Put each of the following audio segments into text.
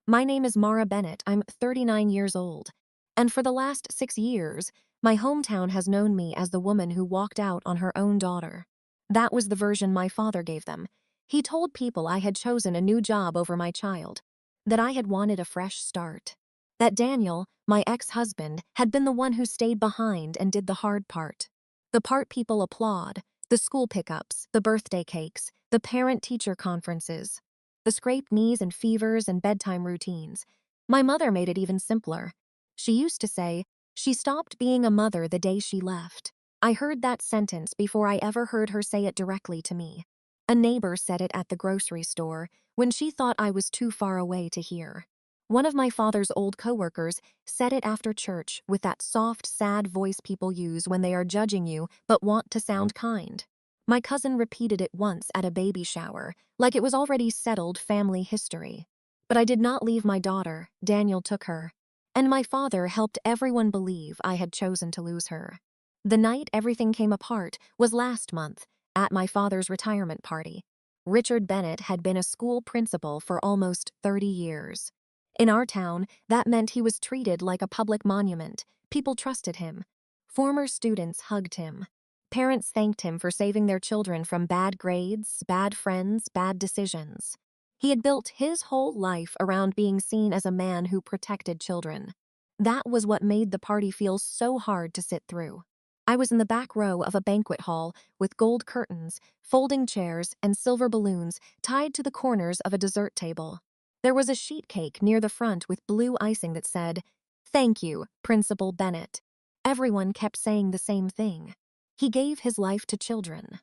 My name is Mara Bennett. I'm 39 years old. And for the last 6 years, my hometown has known me as the woman who walked out on her own daughter. That was the version my father gave them. He told people I had chosen a new job over my child, that I had wanted a fresh start, that Daniel, my ex-husband, had been the one who stayed behind and did the hard part. The part people applaud, the school pickups, the birthday cakes, the parent-teacher conferences, the scraped knees and fevers and bedtime routines. My mother made it even simpler. She used to say, "She stopped being a mother the day she left." I heard that sentence before I ever heard her say it directly to me. A neighbor said it at the grocery store when she thought I was too far away to hear. One of my father's old coworkers said it after church with that soft, sad voice people use when they are judging you but want to sound kind. My cousin repeated it once at a baby shower, like it was already settled family history. But I did not leave my daughter. Daniel took her. And my father helped everyone believe I had chosen to lose her. The night everything came apart was last month, at my father's retirement party. Richard Bennett had been a school principal for almost 30 years. In our town, that meant he was treated like a public monument. People trusted him. Former students hugged him. Parents thanked him for saving their children from bad grades, bad friends, bad decisions. He had built his whole life around being seen as a man who protected children. That was what made the party feel so hard to sit through. I was in the back row of a banquet hall with gold curtains, folding chairs, and silver balloons tied to the corners of a dessert table. There was a sheet cake near the front with blue icing that said, "Thank you, Principal Bennett." Everyone kept saying the same thing. He gave his life to children.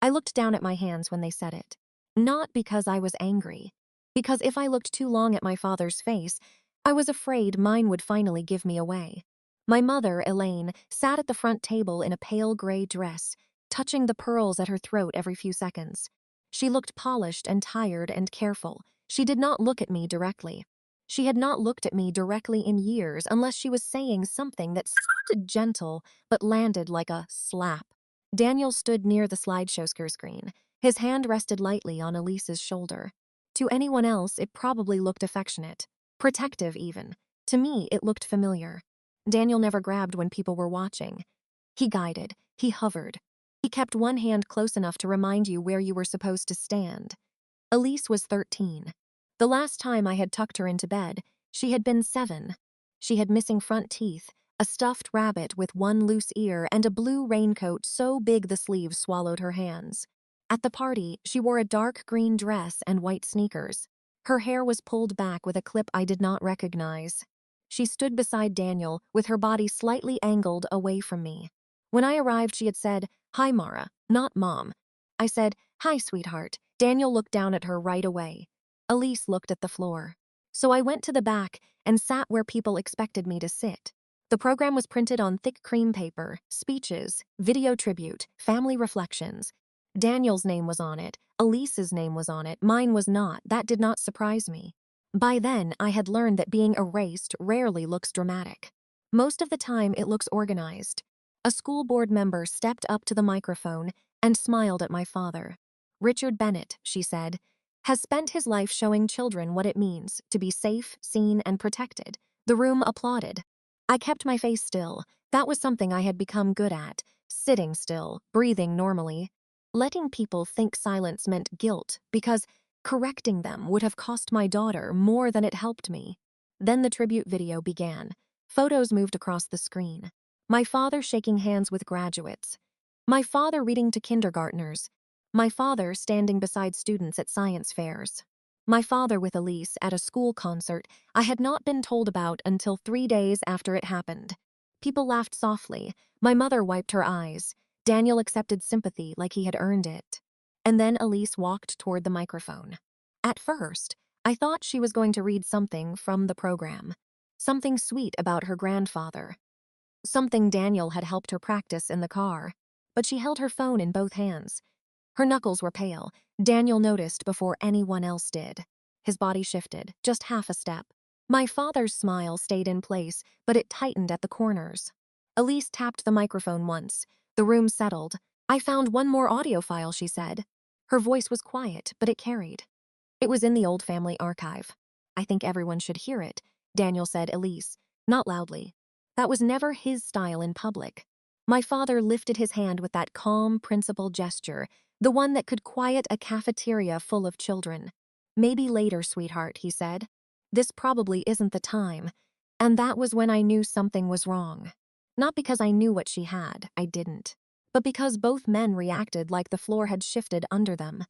I looked down at my hands when they said it. Not because I was angry, because if I looked too long at my father's face, I was afraid mine would finally give me away. My mother, Elaine, sat at the front table in a pale gray dress, touching the pearls at her throat every few seconds. She looked polished and tired and careful. She did not look at me directly. She had not looked at me directly in years unless she was saying something that sounded gentle but landed like a slap. Daniel stood near the slideshow screen. His hand rested lightly on Elise's shoulder. To anyone else, it probably looked affectionate, protective even. To me, it looked familiar. Daniel never grabbed when people were watching. He guided, he hovered. He kept one hand close enough to remind you where you were supposed to stand. Elise was 13. The last time I had tucked her into bed, she had been 7. She had missing front teeth, a stuffed rabbit with one loose ear, and a blue raincoat so big the sleeves swallowed her hands. At the party, she wore a dark green dress and white sneakers. Her hair was pulled back with a clip I did not recognize. She stood beside Daniel, with her body slightly angled away from me. When I arrived, she had said, "Hi, Mara," not Mom. I said, "Hi, sweetheart." Daniel looked down at her right away. Elise looked at the floor. So I went to the back and sat where people expected me to sit. The program was printed on thick cream paper, speeches, video tribute, family reflections. Daniel's name was on it, Elise's name was on it, mine was not. That did not surprise me. By then, I had learned that being erased rarely looks dramatic. Most of the time, it looks organized. A school board member stepped up to the microphone and smiled at my father. "Richard Bennett," she said, "has spent his life showing children what it means to be safe, seen, and protected." The room applauded. I kept my face still. That was something I had become good at, sitting still, breathing normally. Letting people think silence meant guilt, because correcting them would have cost my daughter more than it helped me. Then the tribute video began. Photos moved across the screen. My father shaking hands with graduates. My father reading to kindergartners. My father standing beside students at science fairs. My father with Elise at a school concert I had not been told about until 3 days after it happened. People laughed softly. My mother wiped her eyes. Daniel accepted sympathy like he had earned it. And then Elise walked toward the microphone. At first, I thought she was going to read something from the program. Something sweet about her grandfather. Something Daniel had helped her practice in the car. But she held her phone in both hands. Her knuckles were pale. Daniel noticed before anyone else did. His body shifted, just half a step. My father's smile stayed in place, but it tightened at the corners. Elise tapped the microphone once. The room settled. "I found one more audio file," she said. Her voice was quiet, but it carried. It was in the old family archive. I think everyone should hear it, Daniel said, Elise, not loudly. That was never his style in public. My father lifted his hand with that calm, principled gesture, the one that could quiet a cafeteria full of children. Maybe later, sweetheart, he said. This probably isn't the time. And that was when I knew something was wrong. Not because I knew what she had, I didn't. But because both men reacted like the floor had shifted under them.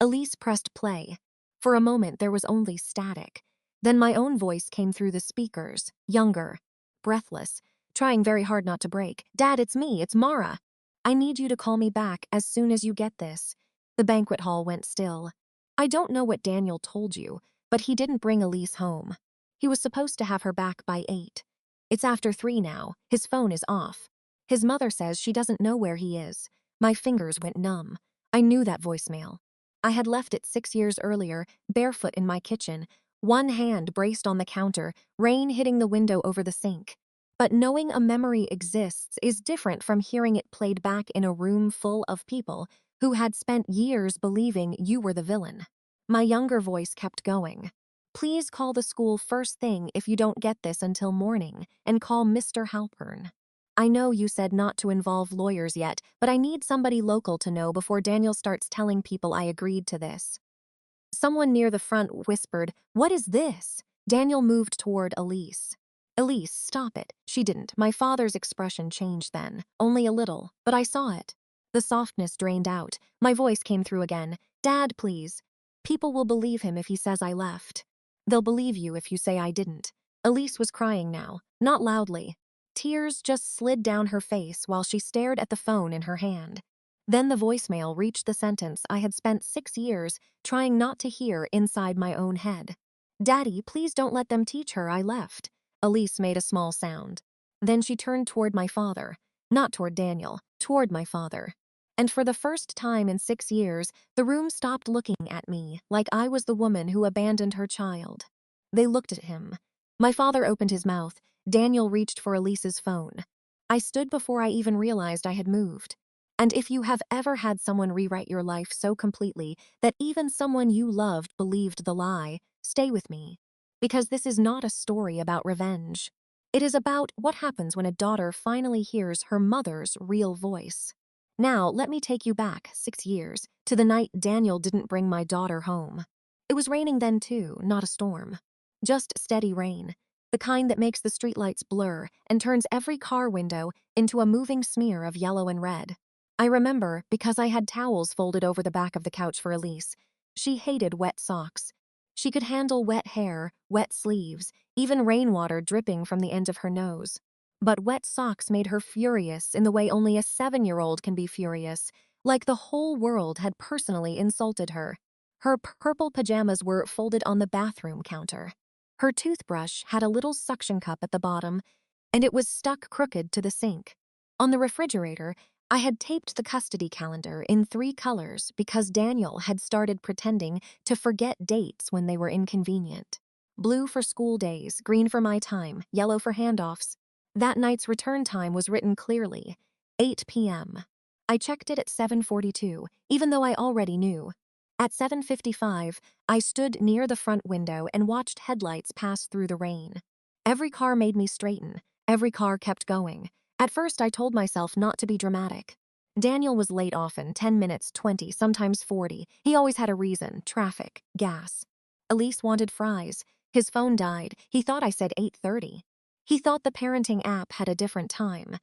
Elise pressed play. For a moment, there was only static. Then my own voice came through the speakers, younger, breathless, trying very hard not to break. Dad, it's me, it's Mara. I need you to call me back as soon as you get this. The banquet hall went still. I don't know what Daniel told you, but he didn't bring Elise home. He was supposed to have her back by 8. It's after 3 now. His phone is off. His mother says she doesn't know where he is. My fingers went numb. I knew that voicemail. I had left it 6 years earlier, barefoot in my kitchen, one hand braced on the counter, rain hitting the window over the sink. But knowing a memory exists is different from hearing it played back in a room full of people who had spent years believing you were the villain. My younger voice kept going. Please call the school first thing if you don't get this until morning, and call Mr. Halpern. I know you said not to involve lawyers yet, but I need somebody local to know before Daniel starts telling people I agreed to this. Someone near the front whispered, "What is this?" Daniel moved toward Elise. "Elise, stop it." She didn't. My father's expression changed then, only a little, but I saw it. The softness drained out. My voice came through again. "Dad, please. People will believe him if he says I left. They'll believe you if you say I didn't." Elise was crying now, not loudly. Tears just slid down her face while she stared at the phone in her hand. Then the voicemail reached the sentence I had spent 6 years trying not to hear inside my own head. "Daddy, please don't let them teach her I left." Elise made a small sound. Then she turned toward my father, not toward Daniel, toward my father. And for the first time in 6 years, the room stopped looking at me like I was the woman who abandoned her child. They looked at him. My father opened his mouth. Daniel reached for Elise's phone. I stood before I even realized I had moved. And if you have ever had someone rewrite your life so completely that even someone you loved believed the lie, stay with me. Because this is not a story about revenge. It is about what happens when a daughter finally hears her mother's real voice. Now, let me take you back 6 years, to the night Daniel didn't bring my daughter home. It was raining then too, not a storm. Just steady rain, the kind that makes the streetlights blur and turns every car window into a moving smear of yellow and red. I remember because I had towels folded over the back of the couch for Elise. She hated wet socks. She could handle wet hair, wet sleeves, even rainwater dripping from the end of her nose. But wet socks made her furious in the way only a 7-year-old can be furious, like the whole world had personally insulted her. Her purple pajamas were folded on the bathroom counter. Her toothbrush had a little suction cup at the bottom, and it was stuck crooked to the sink. On the refrigerator, I had taped the custody calendar in 3 colors because Daniel had started pretending to forget dates when they were inconvenient. Blue for school days, green for my time, yellow for handoffs. That night's return time was written clearly, 8 p.m. I checked it at 7:42, even though I already knew. At 7:55, I stood near the front window and watched headlights pass through the rain. Every car made me straighten. Every car kept going. At first, I told myself not to be dramatic. Daniel was late often, 10 minutes, 20, sometimes 40. He always had a reason, traffic, gas. Elise wanted fries. His phone died. He thought I said 8:30. He thought the parenting app had a different time.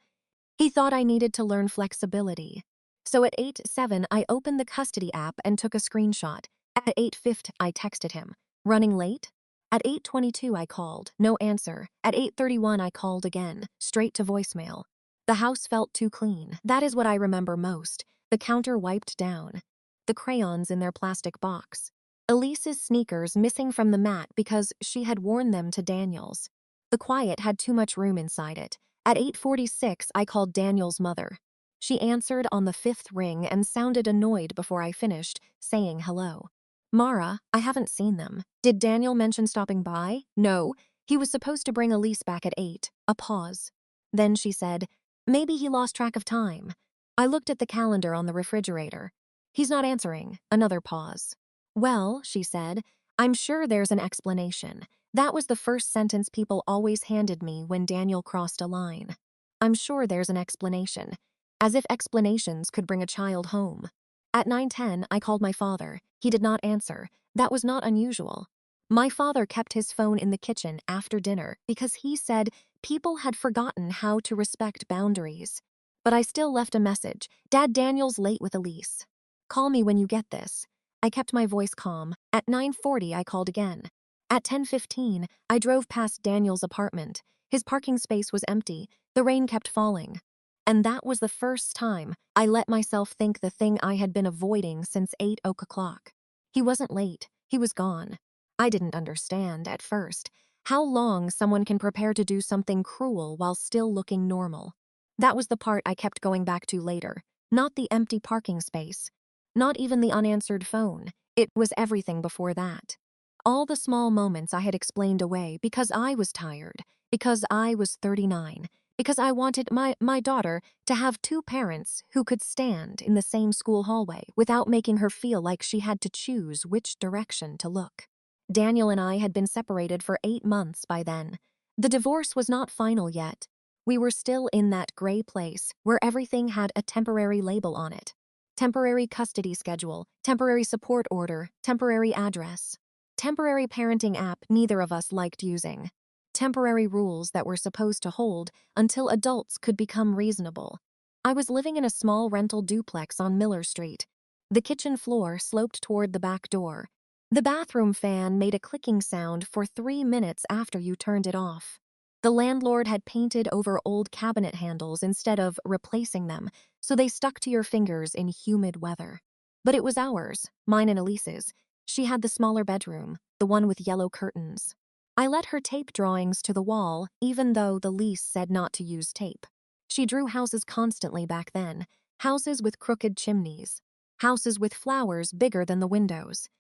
He thought I needed to learn flexibility. So at 8:07, I opened the custody app and took a screenshot. At 8:50, I texted him. Running late? At 8:22, I called. No answer. At 8:31, I called again, straight to voicemail. The house felt too clean. That is what I remember most. The counter wiped down. The crayons in their plastic box. Elise's sneakers missing from the mat because she had worn them to Daniel's. The quiet had too much room inside it. At 8:46, I called Daniel's mother. She answered on the 5th ring and sounded annoyed before I finished, saying hello. "Mara, I haven't seen them. Did Daniel mention stopping by?" "No. He was supposed to bring Elise back at 8. A pause. Then she said, "Maybe he lost track of time." I looked at the calendar on the refrigerator. "He's not answering." Another pause. "Well," she said, I'm sure there's an explanation. That was the first sentence people always handed me when Daniel crossed a line. I'm sure there's an explanation. As if explanations could bring a child home. At 9:10, I called my father. He did not answer. That was not unusual. My father kept his phone in the kitchen after dinner because he said people had forgotten how to respect boundaries. But I still left a message. Dad, Daniel's late with Elise. Call me when you get this. I kept my voice calm. At 9:40, I called again. At 10:15, I drove past Daniel's apartment. His parking space was empty. The rain kept falling. And that was the first time I let myself think the thing I had been avoiding since 8 o'clock. He wasn't late. He was gone. I didn't understand, at first, how long someone can prepare to do something cruel while still looking normal. That was the part I kept going back to later, not the empty parking space. Not even the unanswered phone. It was everything before that. All the small moments I had explained away because I was tired, because I was 39, because I wanted my daughter to have two parents who could stand in the same school hallway without making her feel like she had to choose which direction to look. Daniel and I had been separated for 8 months by then. The divorce was not final yet. We were still in that gray place where everything had a temporary label on it. Temporary custody schedule, temporary support order, temporary address. Temporary parenting app neither of us liked using. Temporary rules that were supposed to hold until adults could become reasonable. I was living in a small rental duplex on Miller Street. The kitchen floor sloped toward the back door. The bathroom fan made a clicking sound for 3 minutes after you turned it off. The landlord had painted over old cabinet handles instead of replacing them, so they stuck to your fingers in humid weather. But it was ours, mine and Elise's. She had the smaller bedroom, the one with yellow curtains. I let her tape drawings to the wall, even though the lease said not to use tape. She drew houses constantly back then, houses with crooked chimneys, houses with flowers bigger than the windows,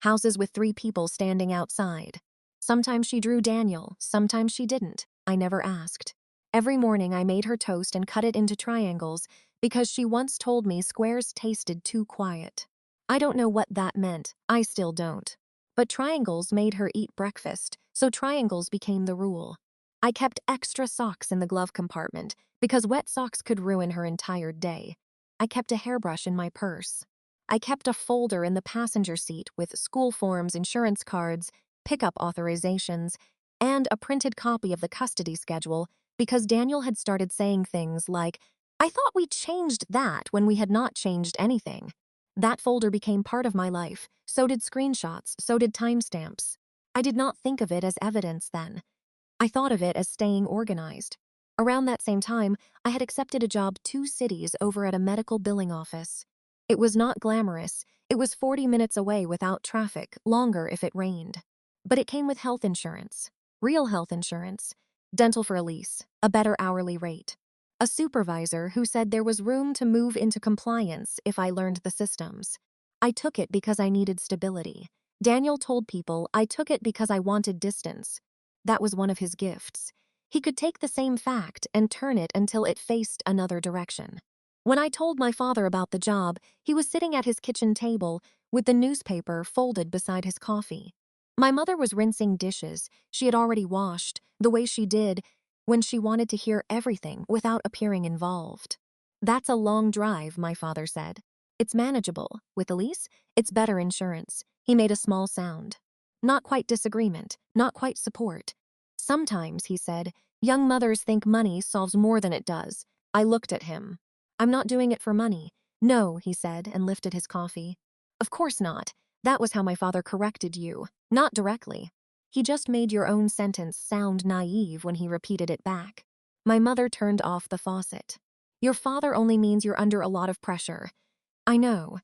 houses with 3 people standing outside. Sometimes she drew Daniel, sometimes she didn't. I never asked. Every morning I made her toast and cut it into triangles because she once told me squares tasted too quiet. I don't know what that meant, I still don't. But triangles made her eat breakfast, so triangles became the rule. I kept extra socks in the glove compartment because wet socks could ruin her entire day. I kept a hairbrush in my purse. I kept a folder in the passenger seat with school forms, insurance cards, pickup authorizations, and a printed copy of the custody schedule because Daniel had started saying things like, "I thought we changed that when we had not changed anything." That folder became part of my life. So did screenshots, so did timestamps. I did not think of it as evidence then. I thought of it as staying organized. Around that same time, I had accepted a job 2 cities over at a medical billing office. It was not glamorous. It was 40 minutes away without traffic, longer if it rained. But it came with health insurance. Real health insurance. Dental for Elise. A better hourly rate. A supervisor who said there was room to move into compliance if I learned the systems. I took it because I needed stability. Daniel told people I took it because I wanted distance. That was one of his gifts. He could take the same fact and turn it until it faced another direction. When I told my father about the job, he was sitting at his kitchen table with the newspaper folded beside his coffee. My mother was rinsing dishes she had already washed, the way she did when she wanted to hear everything without appearing involved. "That's a long drive," my father said. "It's manageable. With Elise, it's better insurance." He made a small sound. Not quite disagreement, not quite support. "Sometimes," he said, "young mothers think money solves more than it does." I looked at him. "I'm not doing it for money." "No," he said, and lifted his coffee. "Of course not. That was how my father corrected you. Not directly. He just made your own sentence sound naive when he repeated it back." My mother turned off the faucet. "Your father only means you're under a lot of pressure." "I know.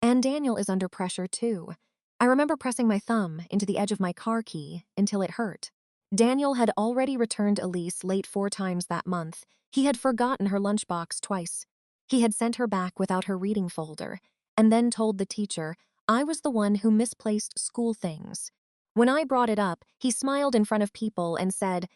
And Daniel is under pressure too." I remember pressing my thumb into the edge of my car key until it hurt. Daniel had already returned Elise late 4 times that month. He had forgotten her lunchbox twice. He had sent her back without her reading folder, and then told the teacher I was the one who misplaced school things. When I brought it up, he smiled in front of people and said,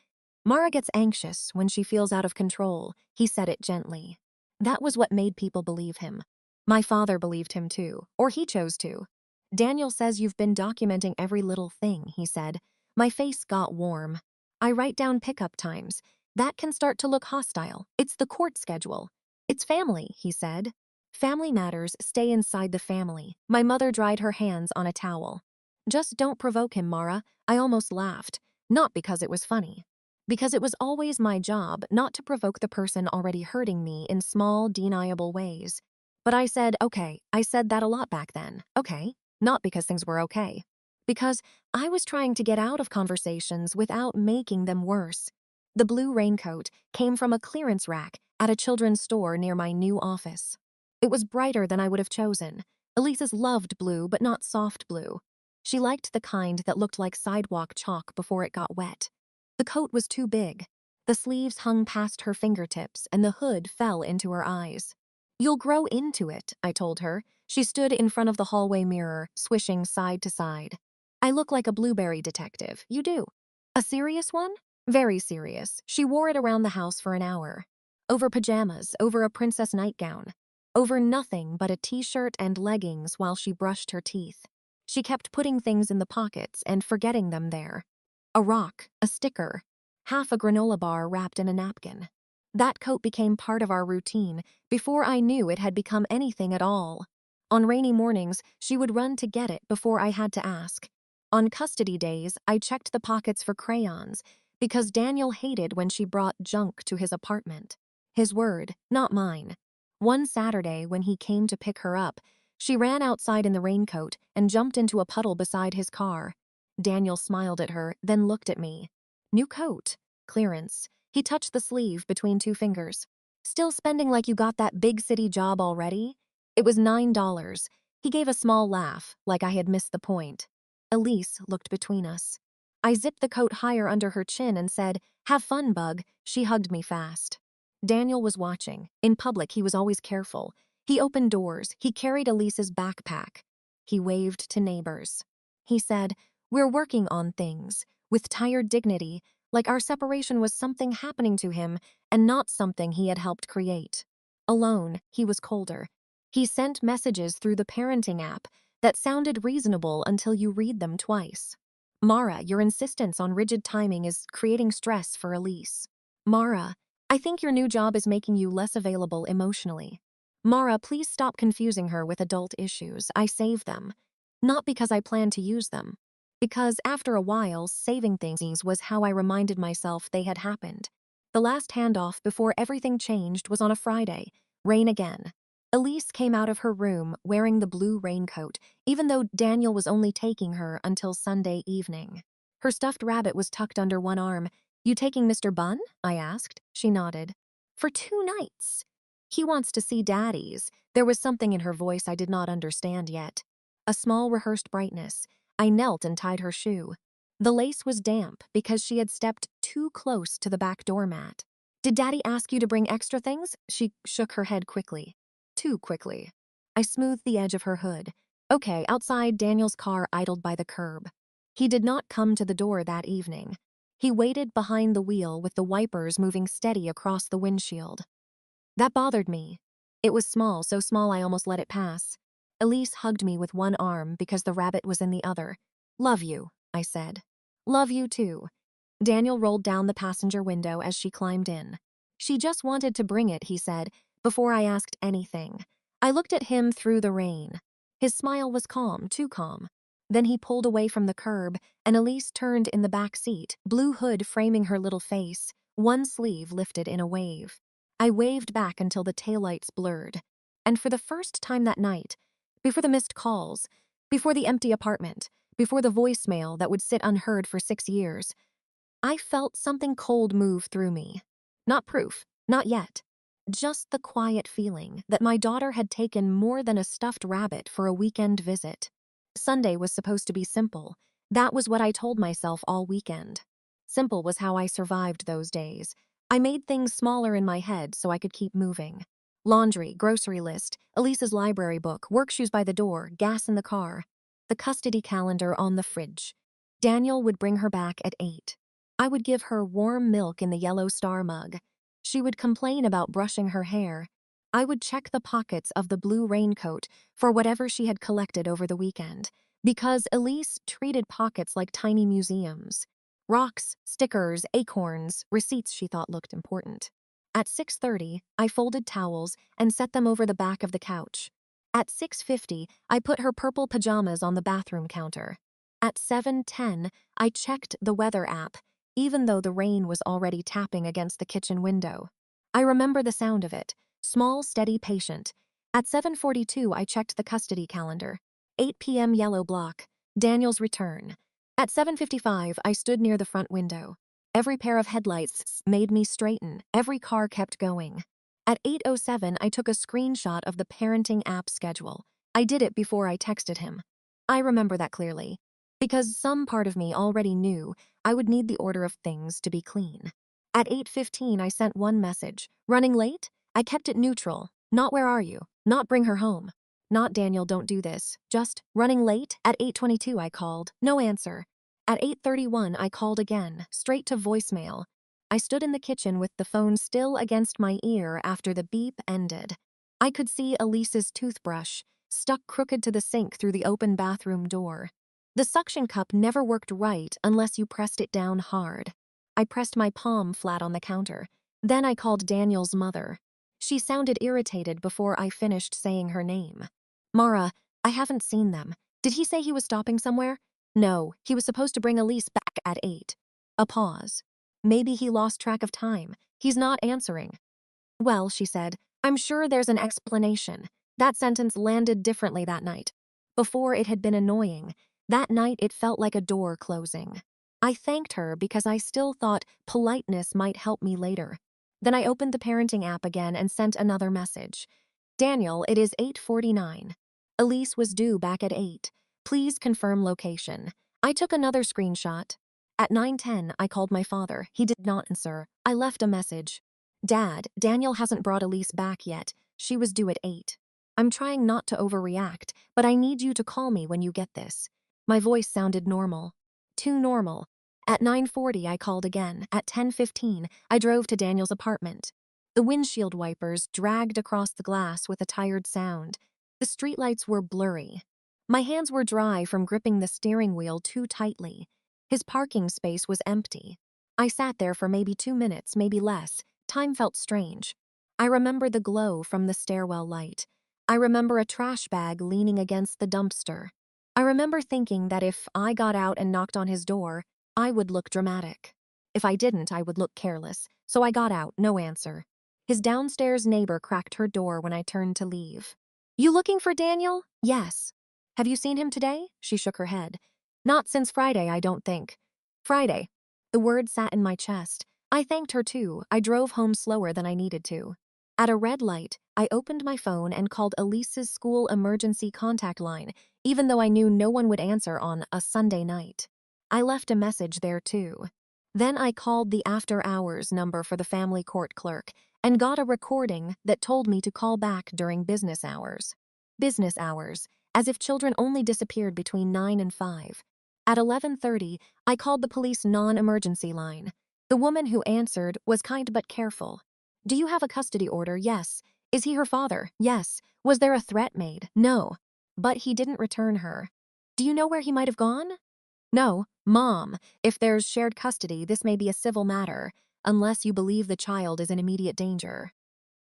"Mara gets anxious when she feels out of control." He said it gently. That was what made people believe him. My father believed him too, or he chose to. Daniel says you've been documenting every little thing, he said. My face got warm. I write down pickup times. That can start to look hostile. It's the court schedule. It's family, he said. Family matters stay inside the family. My mother dried her hands on a towel. Just don't provoke him, Mara. I almost laughed. Not because it was funny. Because it was always my job not to provoke the person already hurting me in small, deniable ways. But I said, okay, I said that a lot back then. Okay. Not because things were okay. Because I was trying to get out of conversations without making them worse. The blue raincoat came from a clearance rack at a children's store near my new office. It was brighter than I would have chosen. Elise's loved blue, but not soft blue. She liked the kind that looked like sidewalk chalk before it got wet. The coat was too big. The sleeves hung past her fingertips and the hood fell into her eyes. You'll grow into it, I told her. She stood in front of the hallway mirror, swishing side to side. I look like a blueberry detective. You do. A serious one? Very serious. She wore it around the house for an hour. Over pajamas, over a princess nightgown. Over nothing but a t-shirt and leggings while she brushed her teeth. She kept putting things in the pockets and forgetting them there. A rock, a sticker, half a granola bar wrapped in a napkin. That coat became part of our routine before I knew it had become anything at all. On rainy mornings, she would run to get it before I had to ask. On custody days, I checked the pockets for crayons because Daniel hated when she brought junk to his apartment. His word, not mine. One Saturday, when he came to pick her up, she ran outside in the raincoat and jumped into a puddle beside his car. Daniel smiled at her, then looked at me. New coat. Clearance. He touched the sleeve between two fingers. Still spending like you got that big city job already? It was $9. He gave a small laugh, like I had missed the point. Elise looked between us. I zipped the coat higher under her chin and said, "Have fun, bug." She hugged me fast. Daniel was watching. In public, he was always careful. He opened doors. He carried Elise's backpack. He waved to neighbors. He said, "We're working on things," with tired dignity, like our separation was something happening to him and not something he had helped create. Alone, he was colder. He sent messages through the parenting app that sounded reasonable until you read them twice. Mara, your insistence on rigid timing is creating stress for Elise. Mara, I think your new job is making you less available emotionally. Mara, please stop confusing her with adult issues. I save them. Not because I plan to use them. Because after a while, saving things was how I reminded myself they had happened. The last handoff before everything changed was on a Friday. Rain again. Elise came out of her room wearing the blue raincoat, even though Daniel was only taking her until Sunday evening. Her stuffed rabbit was tucked under one arm. You taking Mr. Bunn? I asked. She nodded. For 2 nights. He wants to see daddies. There was something in her voice I did not understand yet. A small rehearsed brightness. I knelt and tied her shoe. The lace was damp because she had stepped too close to the back doormat. Did Daddy ask you to bring extra things? She shook her head quickly. Too quickly. I smoothed the edge of her hood. Okay, outside, Daniel's car idled by the curb. He did not come to the door that evening. He waited behind the wheel with the wipers moving steady across the windshield. That bothered me. It was small, so small I almost let it pass. Elise hugged me with one arm because the rabbit was in the other. Love you, I said. Love you too. Daniel rolled down the passenger window as she climbed in. She just wanted to bring it, he said, before I asked anything. I looked at him through the rain. His smile was calm, too calm. Then he pulled away from the curb, and Elise turned in the back seat, blue hood framing her little face, one sleeve lifted in a wave. I waved back until the taillights blurred. And for the first time that night, before the missed calls, before the empty apartment, before the voicemail that would sit unheard for 6 years, I felt something cold move through me. Not proof, not yet. Just the quiet feeling that my daughter had taken more than a stuffed rabbit for a weekend visit. Sunday was supposed to be simple. That was what I told myself all weekend. Simple was how I survived those days. I made things smaller in my head so I could keep moving. Laundry, grocery list, Elise's library book, work shoes by the door, gas in the car. The custody calendar on the fridge. Daniel would bring her back at 8. I would give her warm milk in the yellow star mug. She would complain about brushing her hair. I would check the pockets of the blue raincoat for whatever she had collected over the weekend. Because Elise treated pockets like tiny museums. Rocks, stickers, acorns, receipts she thought looked important. At 6:30, I folded towels and set them over the back of the couch. At 6:50, I put her purple pajamas on the bathroom counter. At 7:10, I checked the weather app, even though the rain was already tapping against the kitchen window. I remember the sound of it, small, steady, patient. At 7:42, I checked the custody calendar. 8 p.m. yellow block, Daniel's return. At 7:55, I stood near the front window. Every pair of headlights made me straighten, every car kept going. At 8:07, I took a screenshot of the parenting app schedule. I did it before I texted him. I remember that clearly, because some part of me already knew I would need the order of things to be clean. At 8:15, I sent one message. Running late? I kept it neutral. Not where are you? Not bring her home. Not Daniel, don't do this. Just running late? At 8:22, I called. No answer. At 8:31, I called again, straight to voicemail. I stood in the kitchen with the phone still against my ear after the beep ended. I could see Elise's toothbrush, stuck crooked to the sink through the open bathroom door. The suction cup never worked right unless you pressed it down hard. I pressed my palm flat on the counter. Then I called Daniel's mother. She sounded irritated before I finished saying her name. Mara, I haven't seen them. Did he say he was stopping somewhere? No, he was supposed to bring Elise back at 8. A pause. Maybe he lost track of time. He's not answering. Well, she said, I'm sure there's an explanation. That sentence landed differently that night. Before it had been annoying. That night it felt like a door closing. I thanked her because I still thought politeness might help me later. Then I opened the parenting app again and sent another message. Daniel, it is 8:49. Elise was due back at 8. Please confirm location. I took another screenshot. At 9:10, I called my father. He did not answer. I left a message. Dad, Daniel hasn't brought Elise back yet. She was due at 8. I'm trying not to overreact, but I need you to call me when you get this. My voice sounded normal. Too normal. At 9:40, I called again. At 10:15, I drove to Daniel's apartment. The windshield wipers dragged across the glass with a tired sound. The streetlights were blurry. My hands were dry from gripping the steering wheel too tightly. His parking space was empty. I sat there for maybe 2 minutes, maybe less. Time felt strange. I remember the glow from the stairwell light. I remember a trash bag leaning against the dumpster. I remember thinking that if I got out and knocked on his door, I would look dramatic. If I didn't, I would look careless. So I got out, no answer. His downstairs neighbor cracked her door when I turned to leave. You looking for Daniel? Yes. Have you seen him today? She shook her head. Not since Friday, I don't think. Friday. The word sat in my chest. I thanked her too. I drove home slower than I needed to. At a red light, I opened my phone and called Elise's school emergency contact line, even though I knew no one would answer on a Sunday night. I left a message there too. Then I called the after-hours number for the family court clerk and got a recording that told me to call back during business hours. Business hours, as if children only disappeared between 9 and 5. At 11:30, I called the police non-emergency line. The woman who answered was kind but careful. Do you have a custody order? Yes. Is he her father? Yes. Was there a threat made? No. But he didn't return her. Do you know where he might have gone? No. Mom, if there's shared custody, this may be a civil matter, unless you believe the child is in immediate danger.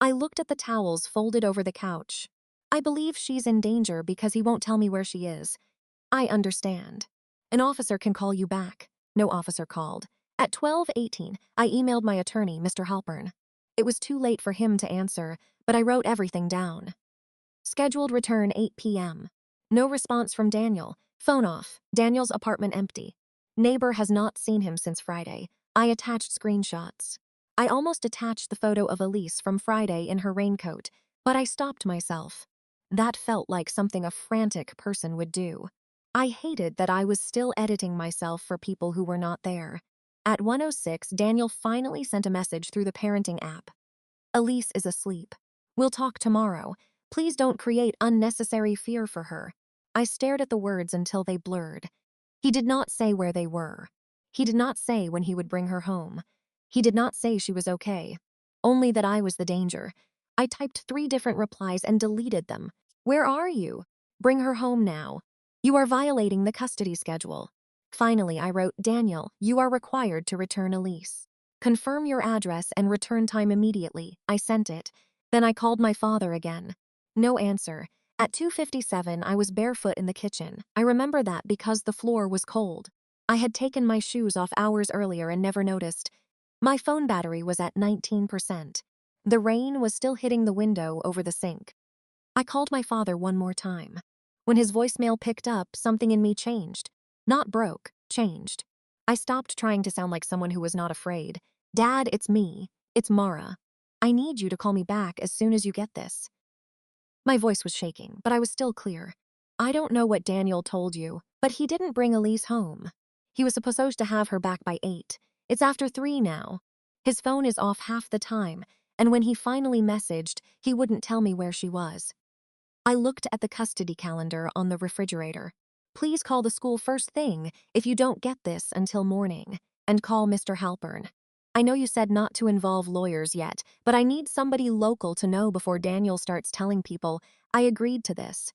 I looked at the towels folded over the couch. I believe she's in danger because he won't tell me where she is. I understand. An officer can call you back. No officer called. At 12:18, I emailed my attorney, Mr. Halpern. It was too late for him to answer, but I wrote everything down. Scheduled return 8 p.m. No response from Daniel. Phone off. Daniel's apartment empty. Neighbor has not seen him since Friday. I attached screenshots. I almost attached the photo of Elise from Friday in her raincoat, but I stopped myself. That felt like something a frantic person would do. I hated that I was still editing myself for people who were not there. At 1:06, Daniel finally sent a message through the parenting app. Elise is asleep. We'll talk tomorrow. Please don't create unnecessary fear for her. I stared at the words until they blurred. He did not say where they were. He did not say when he would bring her home. He did not say she was okay. Only that I was the danger. I typed 3 different replies and deleted them. Where are you? Bring her home now. You are violating the custody schedule. Finally, I wrote, Daniel, you are required to return Elise. Confirm your address and return time immediately. I sent it. Then I called my father again. No answer. At 2:57, I was barefoot in the kitchen. I remember that because the floor was cold. I had taken my shoes off hours earlier and never noticed. My phone battery was at 19%. The rain was still hitting the window over the sink. I called my father one more time. When his voicemail picked up, something in me changed. Not broke, changed. I stopped trying to sound like someone who was not afraid. Dad, it's me. It's Mara. I need you to call me back as soon as you get this. My voice was shaking, but I was still clear. I don't know what Daniel told you, but he didn't bring Elise home. He was supposed to have her back by 8. It's after 3 now. His phone is off half the time, and when he finally messaged, he wouldn't tell me where she was. I looked at the custody calendar on the refrigerator. Please call the school first thing if you don't get this until morning, and call Mr. Halpern. I know you said not to involve lawyers yet, but I need somebody local to know before Daniel starts telling people. I agreed to this.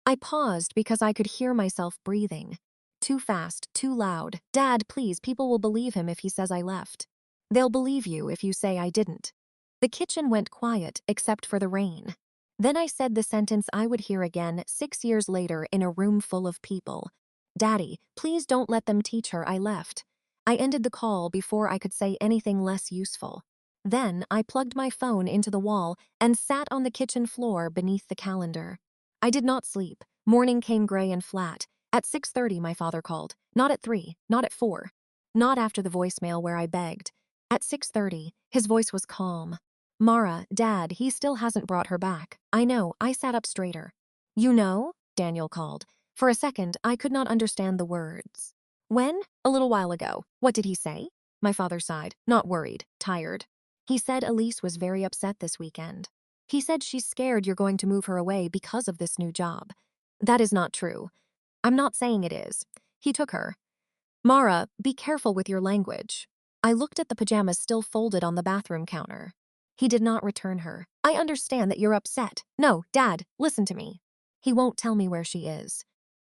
I paused because I could hear myself breathing. Too fast, too loud. Dad, please, people will believe him if he says I left. They'll believe you if you say I didn't. The kitchen went quiet except for the rain. Then I said the sentence I would hear again 6 years later in a room full of people. Daddy, please don't let them teach her I left. I ended the call before I could say anything less useful. Then I plugged my phone into the wall and sat on the kitchen floor beneath the calendar. I did not sleep. Morning came gray and flat. At 6:30 my father called. Not at 3, not at 4. Not after the voicemail where I begged. At 6:30, his voice was calm. Mara, Dad, he still hasn't brought her back. I know, I sat up straighter. You know? Daniel called. For a second, I could not understand the words. When? A little while ago. What did he say? My father sighed, not worried, tired. He said Elise was very upset this weekend. He said she's scared you're going to move her away because of this new job. That is not true. I'm not saying it is. He took her. Mara, be careful with your language. I looked at the pajamas still folded on the bathroom counter. He did not return her. I understand that you're upset. No, Dad, listen to me. He won't tell me where she is.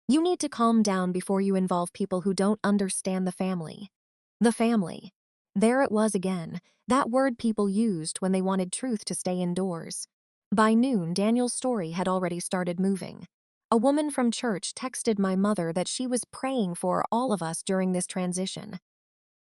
You need to calm down before you involve people who don't understand the family. The family. There it was again, that word people used when they wanted truth to stay indoors. By noon, Daniel's story had already started moving. A woman from church texted my mother that she was praying for all of us during this transition.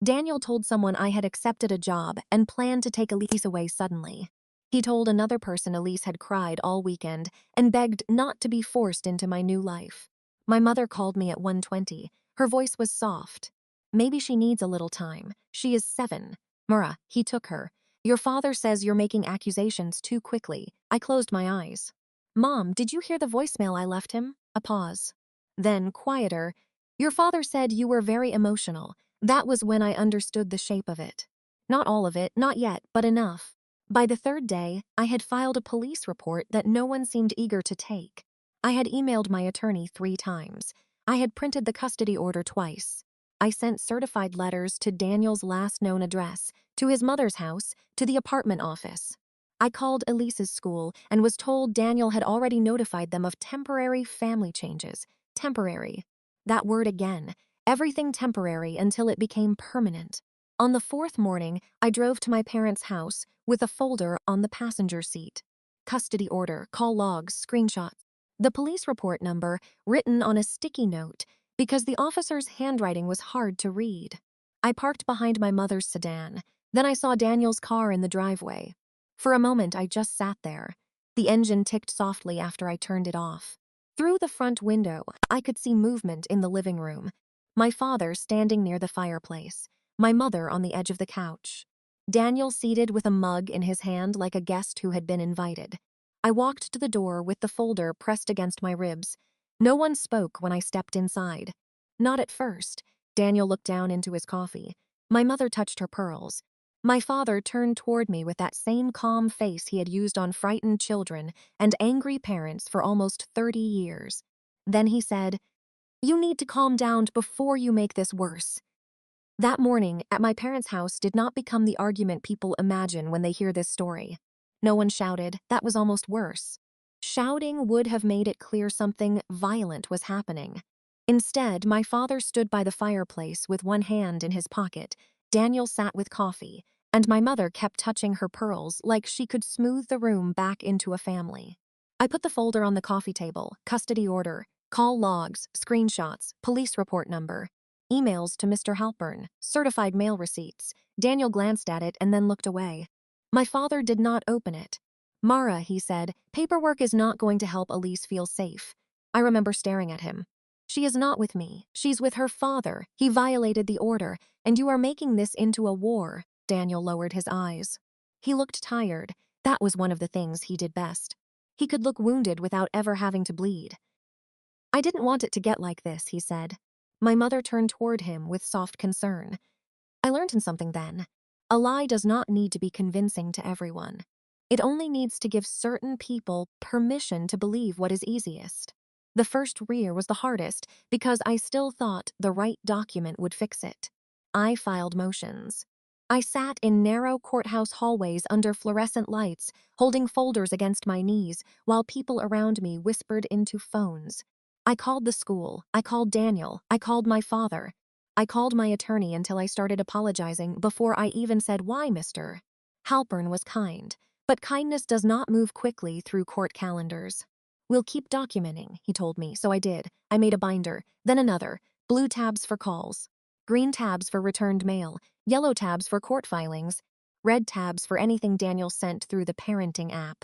Daniel told someone I had accepted a job and planned to take Elise away suddenly. He told another person Elise had cried all weekend and begged not to be forced into my new life. My mother called me at 1:20. Her voice was soft. Maybe she needs a little time. She is 7. Mara, he took her. Your father says you're making accusations too quickly. I closed my eyes. Mom, did you hear the voicemail I left him? A pause. Then, quieter, your father said you were very emotional. That was when I understood the shape of it. Not all of it, not yet, but enough. By the 3rd day, I had filed a police report that no one seemed eager to take. I had emailed my attorney 3 times. I had printed the custody order twice. I sent certified letters to Daniel's last known address, to his mother's house, to the apartment office. I called Elise's school and was told Daniel had already notified them of temporary family changes. Temporary. That word again. Everything temporary until it became permanent. On the 4th morning, I drove to my parents' house with a folder on the passenger seat. Custody order, call logs, screenshots. The police report number written on a sticky note because the officer's handwriting was hard to read. I parked behind my mother's sedan. Then I saw Daniel's car in the driveway. For a moment, I just sat there. The engine ticked softly after I turned it off. Through the front window, I could see movement in the living room. My father standing near the fireplace, my mother on the edge of the couch. Daniel seated with a mug in his hand like a guest who had been invited. I walked to the door with the folder pressed against my ribs. No one spoke when I stepped inside. Not at first. Daniel looked down into his coffee. My mother touched her pearls. My father turned toward me with that same calm face he had used on frightened children and angry parents for almost 30 years. Then he said, "You need to calm down before you make this worse." That morning, at my parents' house did not become the argument people imagine when they hear this story. No one shouted, that was almost worse. Shouting would have made it clear something violent was happening. Instead, my father stood by the fireplace with one hand in his pocket. Daniel sat with coffee, and my mother kept touching her pearls like she could smooth the room back into a family. I put the folder on the coffee table, custody order, call logs, screenshots, police report number, emails to Mr. Halpern, certified mail receipts. Daniel glanced at it and then looked away. My father did not open it. Mara, he said, paperwork is not going to help Elise feel safe. I remember staring at him. She is not with me. She's with her father. He violated the order, and you are making this into a war. Daniel lowered his eyes. He looked tired. That was one of the things he did best. He could look wounded without ever having to bleed. I didn't want it to get like this, he said. My mother turned toward him with soft concern. I learned something then. A lie does not need to be convincing to everyone. It only needs to give certain people permission to believe what is easiest. The first rear was the hardest because I still thought the right document would fix it. I filed motions. I sat in narrow courthouse hallways under fluorescent lights, holding folders against my knees while people around me whispered into phones. I called the school. I called Daniel. I called my father. I called my attorney until I started apologizing before I even said, "Why, Mr. Halpern was kind, but kindness does not move quickly through court calendars." "We'll keep documenting," he told me, so I did. I made a binder, then another, blue tabs for calls, green tabs for returned mail, yellow tabs for court filings, red tabs for anything Daniel sent through the parenting app.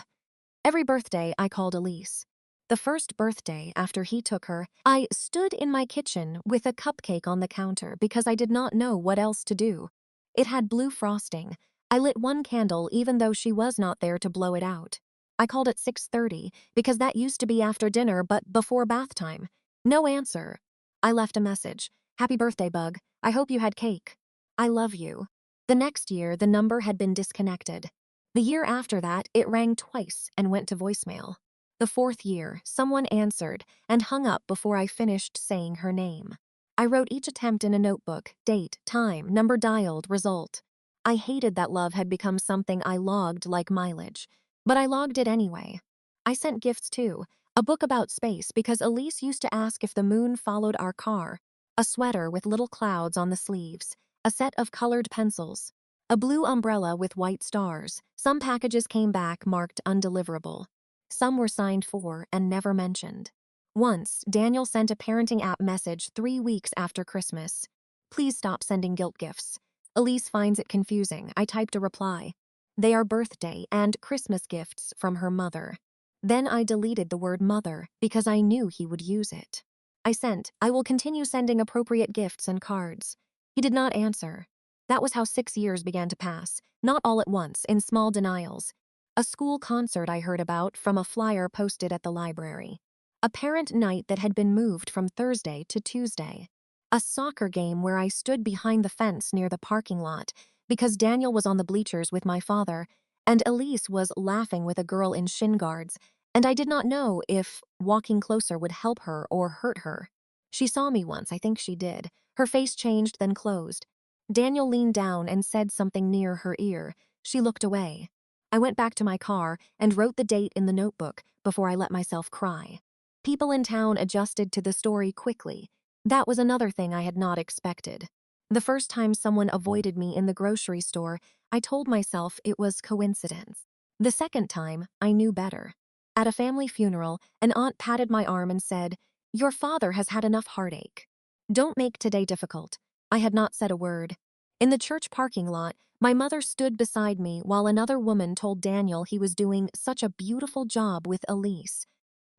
Every birthday, I called Elise. The first birthday after he took her, I stood in my kitchen with a cupcake on the counter because I did not know what else to do. It had blue frosting. I lit one candle even though she was not there to blow it out. I called at 6:30 because that used to be after dinner but before bath time. No answer. I left a message. "Happy birthday, Bug. I hope you had cake. I love you." The next year, the number had been disconnected. The year after that, it rang twice and went to voicemail. The fourth year, someone answered and hung up before I finished saying her name. I wrote each attempt in a notebook, date, time, number dialed, result. I hated that love had become something I logged like mileage, but I logged it anyway. I sent gifts too, a book about space because Elise used to ask if the moon followed our car, a sweater with little clouds on the sleeves, a set of colored pencils, a blue umbrella with white stars. Some packages came back marked undeliverable. Some were signed for and never mentioned. Once, Daniel sent a parenting app message 3 weeks after Christmas. "Please stop sending guilt gifts. Elise finds it confusing." I typed a reply. "They are birthday and Christmas gifts from her mother." Then I deleted the word mother because I knew he would use it. I sent, "I will continue sending appropriate gifts and cards." He did not answer. That was how 6 years began to pass, not all at once, in small denials. A school concert I heard about from a flyer posted at the library. A parent night that had been moved from Thursday to Tuesday. A soccer game where I stood behind the fence near the parking lot because Daniel was on the bleachers with my father, and Elise was laughing with a girl in shin guards, and I did not know if walking closer would help her or hurt her. She saw me once, I think she did. Her face changed, then closed. Daniel leaned down and said something near her ear. She looked away. I went back to my car and wrote the date in the notebook before I let myself cry. People in town adjusted to the story quickly. That was another thing I had not expected. The first time someone avoided me in the grocery store, I told myself it was coincidence. The second time, I knew better. At a family funeral, an aunt patted my arm and said, "Your father has had enough heartache. Don't make today difficult." I had not said a word. In the church parking lot, my mother stood beside me while another woman told Daniel he was doing such a beautiful job with Elise.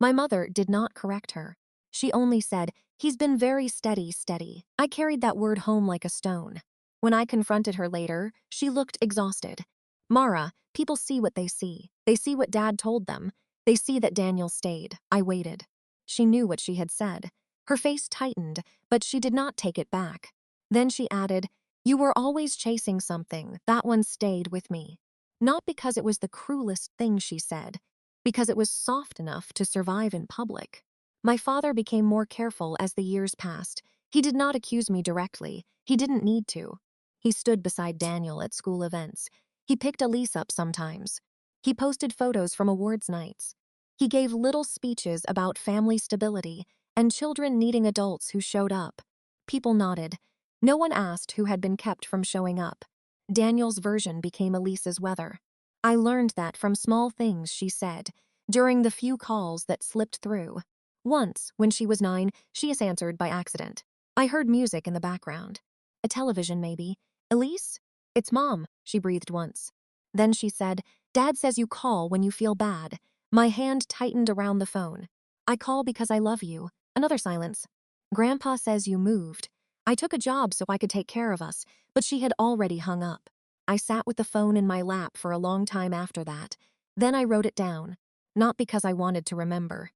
My mother did not correct her. She only said, "He's been very steady." I carried that word home like a stone. When I confronted her later, she looked exhausted. "Mara, people see what they see. They see what Dad told them. They see that Daniel stayed." I waited. She knew what she had said. Her face tightened, but she did not take it back. Then she added, "You were always chasing something. That one stayed with me." Not because it was the cruelest thing she said, because it was soft enough to survive in public. My father became more careful as the years passed. He did not accuse me directly. He didn't need to. He stood beside Daniel at school events. He picked Elise up sometimes. He posted photos from awards nights. He gave little speeches about family stability and children needing adults who showed up. People nodded. No one asked who had been kept from showing up. Daniel's version became Elise's weather. I learned that from small things she said, during the few calls that slipped through. Once, when she was 9, she answered by accident. I heard music in the background. A television, maybe. Elise? It's Mom, she breathed once. Then she said, Dad says you call when you feel bad. My hand tightened around the phone. I call because I love you. Another silence. Grandpa says you moved. I took a job so I could take care of us, but she had already hung up. I sat with the phone in my lap for a long time after that. Then I wrote it down. Not because I wanted to remember.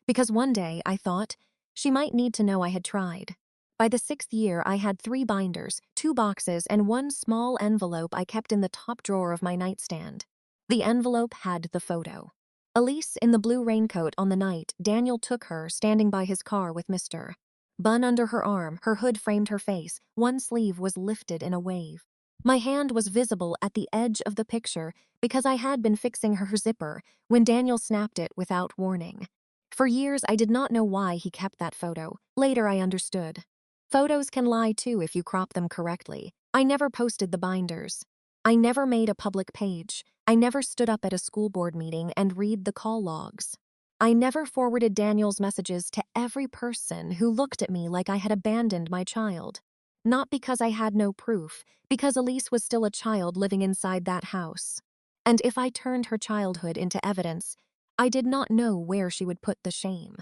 Because one day, I thought, she might need to know I had tried. By the 6th year, I had 3 binders, 2 boxes, and 1 small envelope I kept in the top drawer of my nightstand. The envelope had the photo. Elise in the blue raincoat on the night Daniel took her standing by his car with Mr. Bun under her arm, her hood framed her face, one sleeve was lifted in a wave. My hand was visible at the edge of the picture because I had been fixing her zipper when Daniel snapped it without warning. For years, I did not know why he kept that photo. Later, I understood. Photos can lie too if you crop them correctly. I never posted the binders. I never made a public page. I never stood up at a school board meeting and read the call logs. I never forwarded Daniel's messages to every person who looked at me like I had abandoned my child. Not because I had no proof, because Elise was still a child living inside that house. And if I turned her childhood into evidence, I did not know where she would put the shame.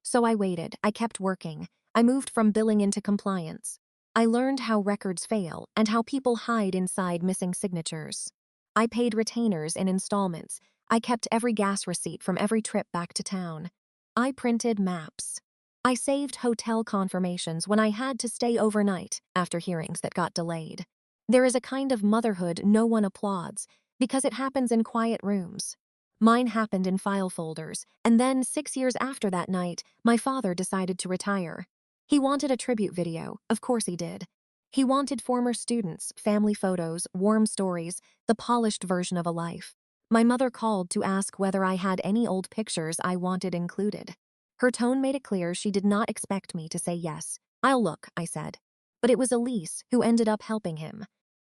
So I waited, I kept working. I moved from billing into compliance. I learned how records fail and how people hide inside missing signatures. I paid retainers in installments. I kept every gas receipt from every trip back to town. I printed maps. I saved hotel confirmations when I had to stay overnight after hearings that got delayed. There is a kind of motherhood no one applauds because it happens in quiet rooms. Mine happened in file folders, and then 6 years after that night, my father decided to retire. He wanted a tribute video, of course he did. He wanted former students, family photos, warm stories, the polished version of a life. My mother called to ask whether I had any old pictures I wanted included. Her tone made it clear she did not expect me to say yes. I'll look, I said. But it was Elise who ended up helping him.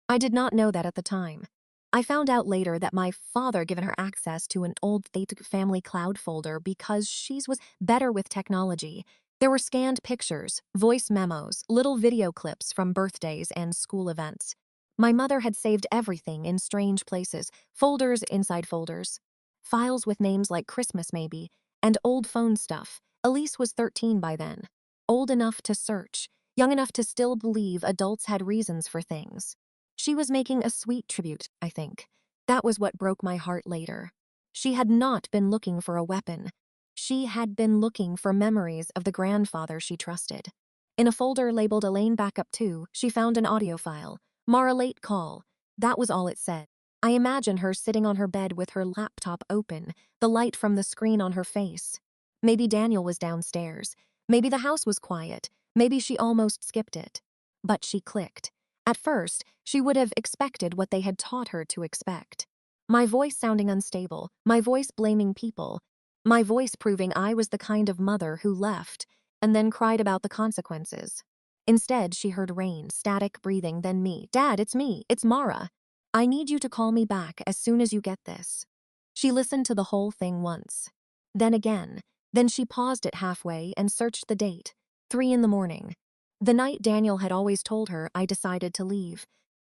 I did not know that at the time. I found out later that my father given her access to an old family cloud folder because she was better with technology. There were scanned pictures, voice memos, little video clips from birthdays and school events. My mother had saved everything in strange places, folders inside folders. Files with names like Christmas maybe, and old phone stuff. Elise was 13 by then. Old enough to search, young enough to still believe adults had reasons for things. She was making a sweet tribute, I think. That was what broke my heart later. She had not been looking for a weapon. She had been looking for memories of the grandfather she trusted. In a folder labeled Elaine Backup 2, she found an audio file. Mara late call. That was all it said. I imagine her sitting on her bed with her laptop open, the light from the screen on her face. Maybe Daniel was downstairs. Maybe the house was quiet. Maybe she almost skipped it. But she clicked. At first, she would have expected what they had taught her to expect. My voice sounding unstable, my voice blaming people, my voice proving I was the kind of mother who left and then cried about the consequences. Instead, she heard rain, static breathing, then me. Dad, it's me. It's Mara. I need you to call me back as soon as you get this. She listened to the whole thing once. Then again. Then she paused it halfway and searched the date. 3 in the morning. The night Daniel had always told her I decided to leave.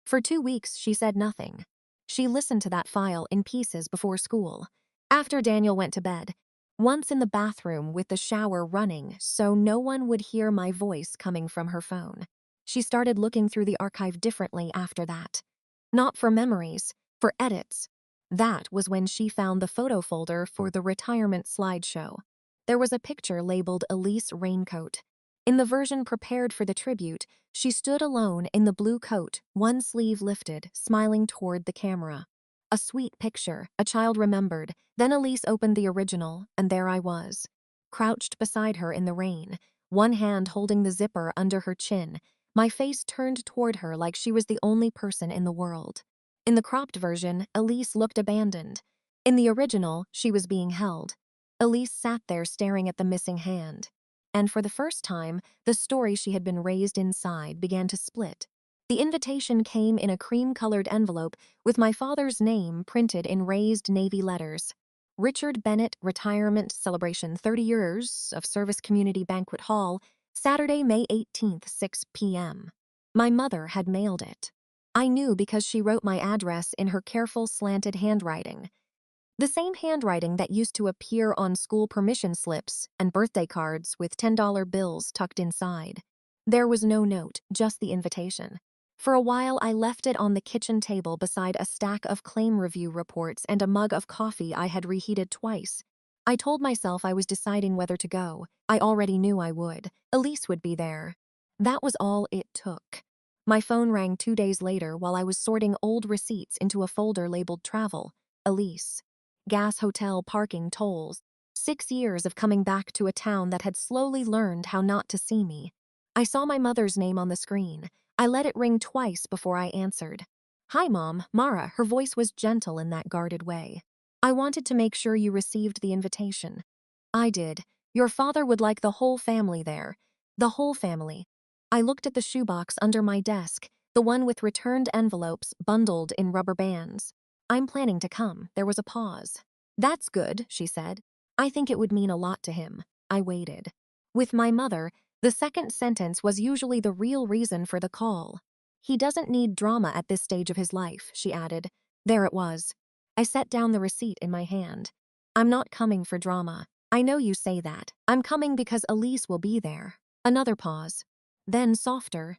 For 2 weeks, she said nothing. She listened to that file in pieces before school. After Daniel went to bed, once in the bathroom with the shower running so no one would hear my voice coming from her phone. She started looking through the archive differently after that. Not for memories, for edits. That was when she found the photo folder for the retirement slideshow. There was a picture labeled Elise Raincoat. In the version prepared for the tribute, she stood alone in the blue coat, one sleeve lifted, smiling toward the camera. A sweet picture, a child remembered. Then Elise opened the original, and there I was. Crouched beside her in the rain, one hand holding the zipper under her chin, my face turned toward her like she was the only person in the world. In the cropped version, Elise looked abandoned. In the original, she was being held. Elise sat there staring at the missing hand. And for the first time, the story she had been raised inside began to split. The invitation came in a cream-colored envelope with my father's name printed in raised navy letters. Richard Bennett Retirement Celebration 30 Years of Service Community Banquet Hall, Saturday, May 18th, 6 p.m. My mother had mailed it. I knew because she wrote my address in her careful, slanted handwriting. The same handwriting that used to appear on school permission slips and birthday cards with $10 bills tucked inside. There was no note, just the invitation. For a while, I left it on the kitchen table beside a stack of claim review reports and a mug of coffee I had reheated twice. I told myself I was deciding whether to go. I already knew I would. Elise would be there. That was all it took. My phone rang 2 days later while I was sorting old receipts into a folder labeled travel. Elise. Gas, hotel, parking, tolls. 6 years of coming back to a town that had slowly learned how not to see me. I saw my mother's name on the screen. I let it ring twice before I answered. "Hi, Mom, Mara." Her voice was gentle in that guarded way. "I wanted to make sure you received the invitation." "I did. Your father would like the whole family there." "The whole family." I looked at the shoebox under my desk, the one with returned envelopes bundled in rubber bands. "I'm planning to come." There was a pause. "That's good," she said. "I think it would mean a lot to him." I waited. With my mother, the second sentence was usually the real reason for the call. "He doesn't need drama at this stage of his life," she added. There it was. I set down the receipt in my hand. "I'm not coming for drama. I know you say that. I'm coming because Elise will be there." Another pause. Then softer.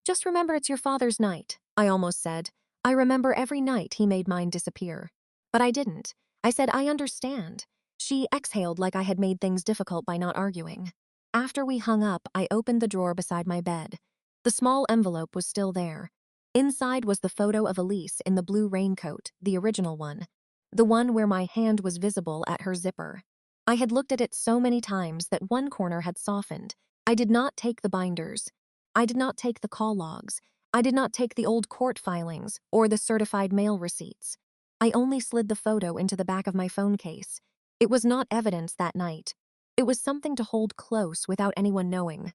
"Just remember it's your father's night," I almost said. I remember every night he made mine disappear. But I didn't. I said, "I understand." She exhaled like I had made things difficult by not arguing. After we hung up, I opened the drawer beside my bed. The small envelope was still there. Inside was the photo of Elise in the blue raincoat, the original one. The one where my hand was visible at her zipper. I had looked at it so many times that one corner had softened. I did not take the binders. I did not take the call logs. I did not take the old court filings or the certified mail receipts. I only slid the photo into the back of my phone case. It was not evidence that night. It was something to hold close without anyone knowing.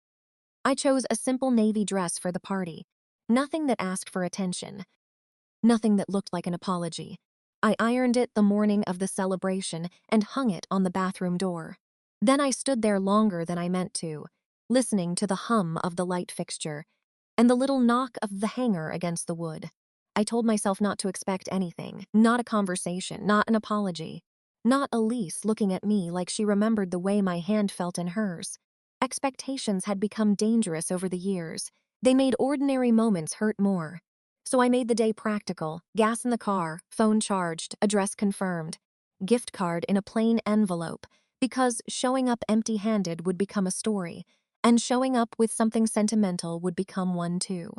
I chose a simple navy dress for the party. Nothing that asked for attention. Nothing that looked like an apology. I ironed it the morning of the celebration and hung it on the bathroom door. Then I stood there longer than I meant to, listening to the hum of the light fixture and the little knock of the hanger against the wood. I told myself not to expect anything, not a conversation, not an apology, not Elise looking at me like she remembered the way my hand felt in hers. Expectations had become dangerous over the years. They made ordinary moments hurt more. So I made the day practical: gas in the car, phone charged, address confirmed, gift card in a plain envelope, because showing up empty-handed would become a story, and showing up with something sentimental would become one too.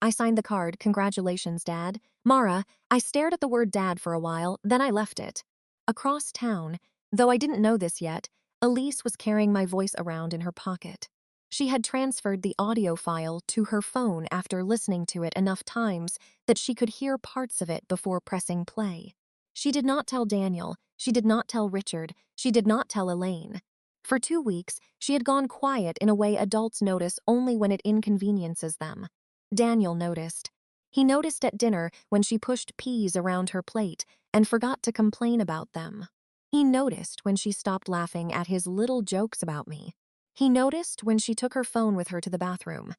I signed the card. "Congratulations, Dad." Mara. I stared at the word Dad for a while, then I left it. Across town, though I didn't know this yet, Elise was carrying my voice around in her pocket. She had transferred the audio file to her phone after listening to it enough times that she could hear parts of it before pressing play. She did not tell Daniel, she did not tell Richard, she did not tell Elaine. For 2 weeks, she had gone quiet in a way adults notice only when it inconveniences them. Daniel noticed. He noticed at dinner when she pushed peas around her plate and forgot to complain about them. He noticed when she stopped laughing at his little jokes about me. He noticed when she took her phone with her to the bathroom.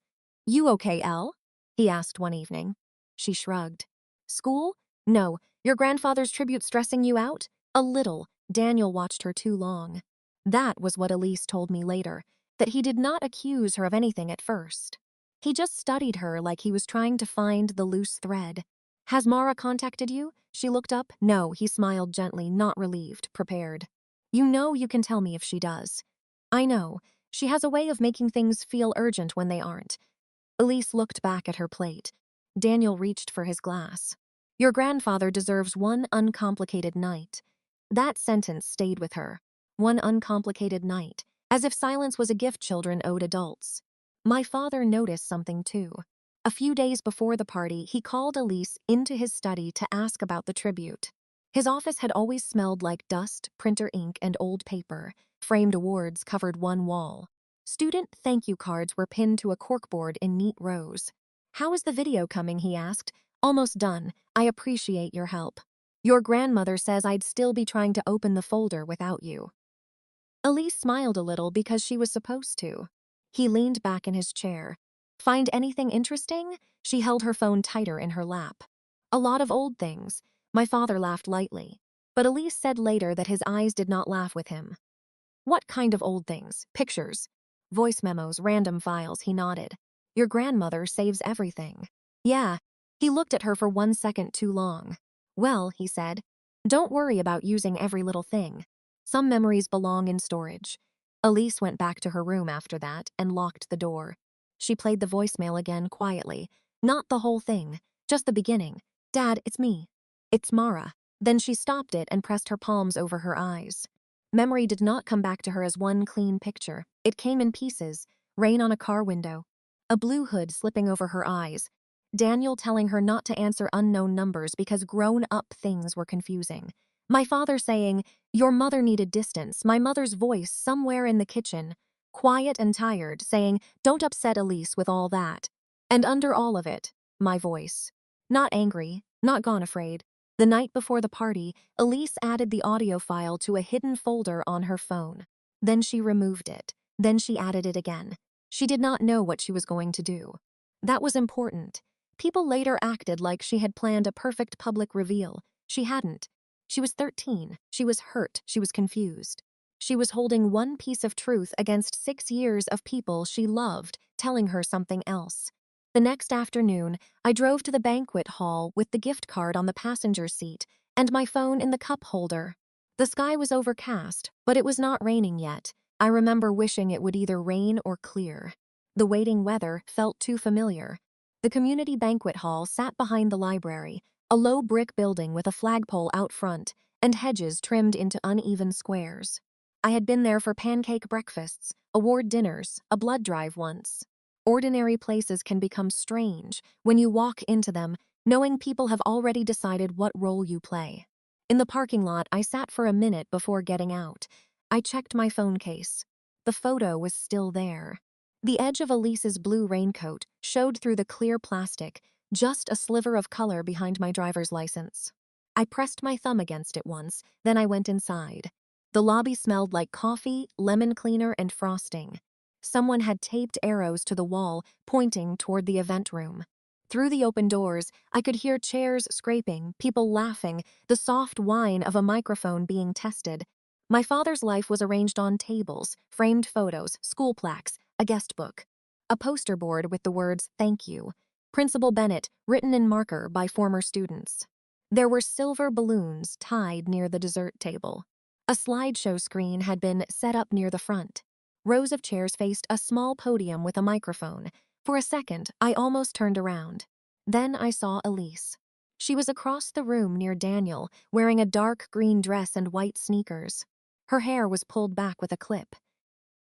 "You okay, Elle?" he asked one evening. She shrugged. "School? No. Your grandfather's tribute stressing you out?" "A little." Daniel watched her too long. That was what Elise told me later, that he did not accuse her of anything at first. He just studied her like he was trying to find the loose thread. "Has Mara contacted you?" She looked up. "No," he smiled gently, not relieved, prepared. "You know you can tell me if she does." "I know. She has a way of making things feel urgent when they aren't." Elise looked back at her plate. Daniel reached for his glass. "Your grandfather deserves one uncomplicated night." That sentence stayed with her. One uncomplicated night, as if silence was a gift children owed adults. My father noticed something too. A few days before the party, he called Elise into his study to ask about the tribute. His office had always smelled like dust, printer ink, and old paper. Framed awards covered one wall. Student thank you cards were pinned to a corkboard in neat rows. "How is the video coming?" he asked. "Almost done. I appreciate your help. Your grandmother says I'd still be trying to open the folder without you." Elise smiled a little because she was supposed to. He leaned back in his chair. "Find anything interesting?" She held her phone tighter in her lap. "A lot of old things." My father laughed lightly. But Elise said later that his eyes did not laugh with him. "What kind of old things? Pictures?" "Voice memos, random files," he nodded. "Your grandmother saves everything." "Yeah." He looked at her for 1 second too long. "Well," he said, "don't worry about using every little thing. Some memories belong in storage." Elise went back to her room after that and locked the door. She played the voicemail again quietly. Not the whole thing, just the beginning. "Dad, it's me." "It's Mara." Then she stopped it and pressed her palms over her eyes. Memory did not come back to her as one clean picture. It came in pieces. Rain on a car window. A blue hood slipping over her eyes. Daniel telling her not to answer unknown numbers because grown-up things were confusing. My father saying, "Your mother needed distance." My mother's voice somewhere in the kitchen, quiet and tired, saying, "Don't upset Elise with all that." And under all of it, my voice. Not angry, not gone afraid. The night before the party, Elise added the audio file to a hidden folder on her phone. Then she removed it. Then she added it again. She did not know what she was going to do. That was important. People later acted like she had planned a perfect public reveal. She hadn't. She was 13. She was hurt. She was confused. She was holding one piece of truth against 6 years of people she loved telling her something else. The next afternoon, I drove to the banquet hall with the gift card on the passenger seat and my phone in the cup holder. The sky was overcast, but it was not raining yet. I remember wishing it would either rain or clear. The waiting weather felt too familiar. The community banquet hall sat behind the library, a low brick building with a flagpole out front and hedges trimmed into uneven squares. I had been there for pancake breakfasts, award dinners, a blood drive once. Ordinary places can become strange when you walk into them knowing people have already decided what role you play. In the parking lot, I sat for a minute before getting out. I checked my phone case. The photo was still there. The edge of Elise's blue raincoat showed through the clear plastic, just a sliver of color behind my driver's license. I pressed my thumb against it once, then I went inside. The lobby smelled like coffee, lemon cleaner, and frosting. Someone had taped arrows to the wall, pointing toward the event room. Through the open doors, I could hear chairs scraping, people laughing, the soft whine of a microphone being tested. My father's life was arranged on tables, framed photos, school plaques, a guest book. A poster board with the words, "Thank you." Principal Bennett, written in marker by former students. There were silver balloons tied near the dessert table. A slideshow screen had been set up near the front. Rows of chairs faced a small podium with a microphone. For a second, I almost turned around. Then I saw Elise. She was across the room near Daniel, wearing a dark green dress and white sneakers. Her hair was pulled back with a clip.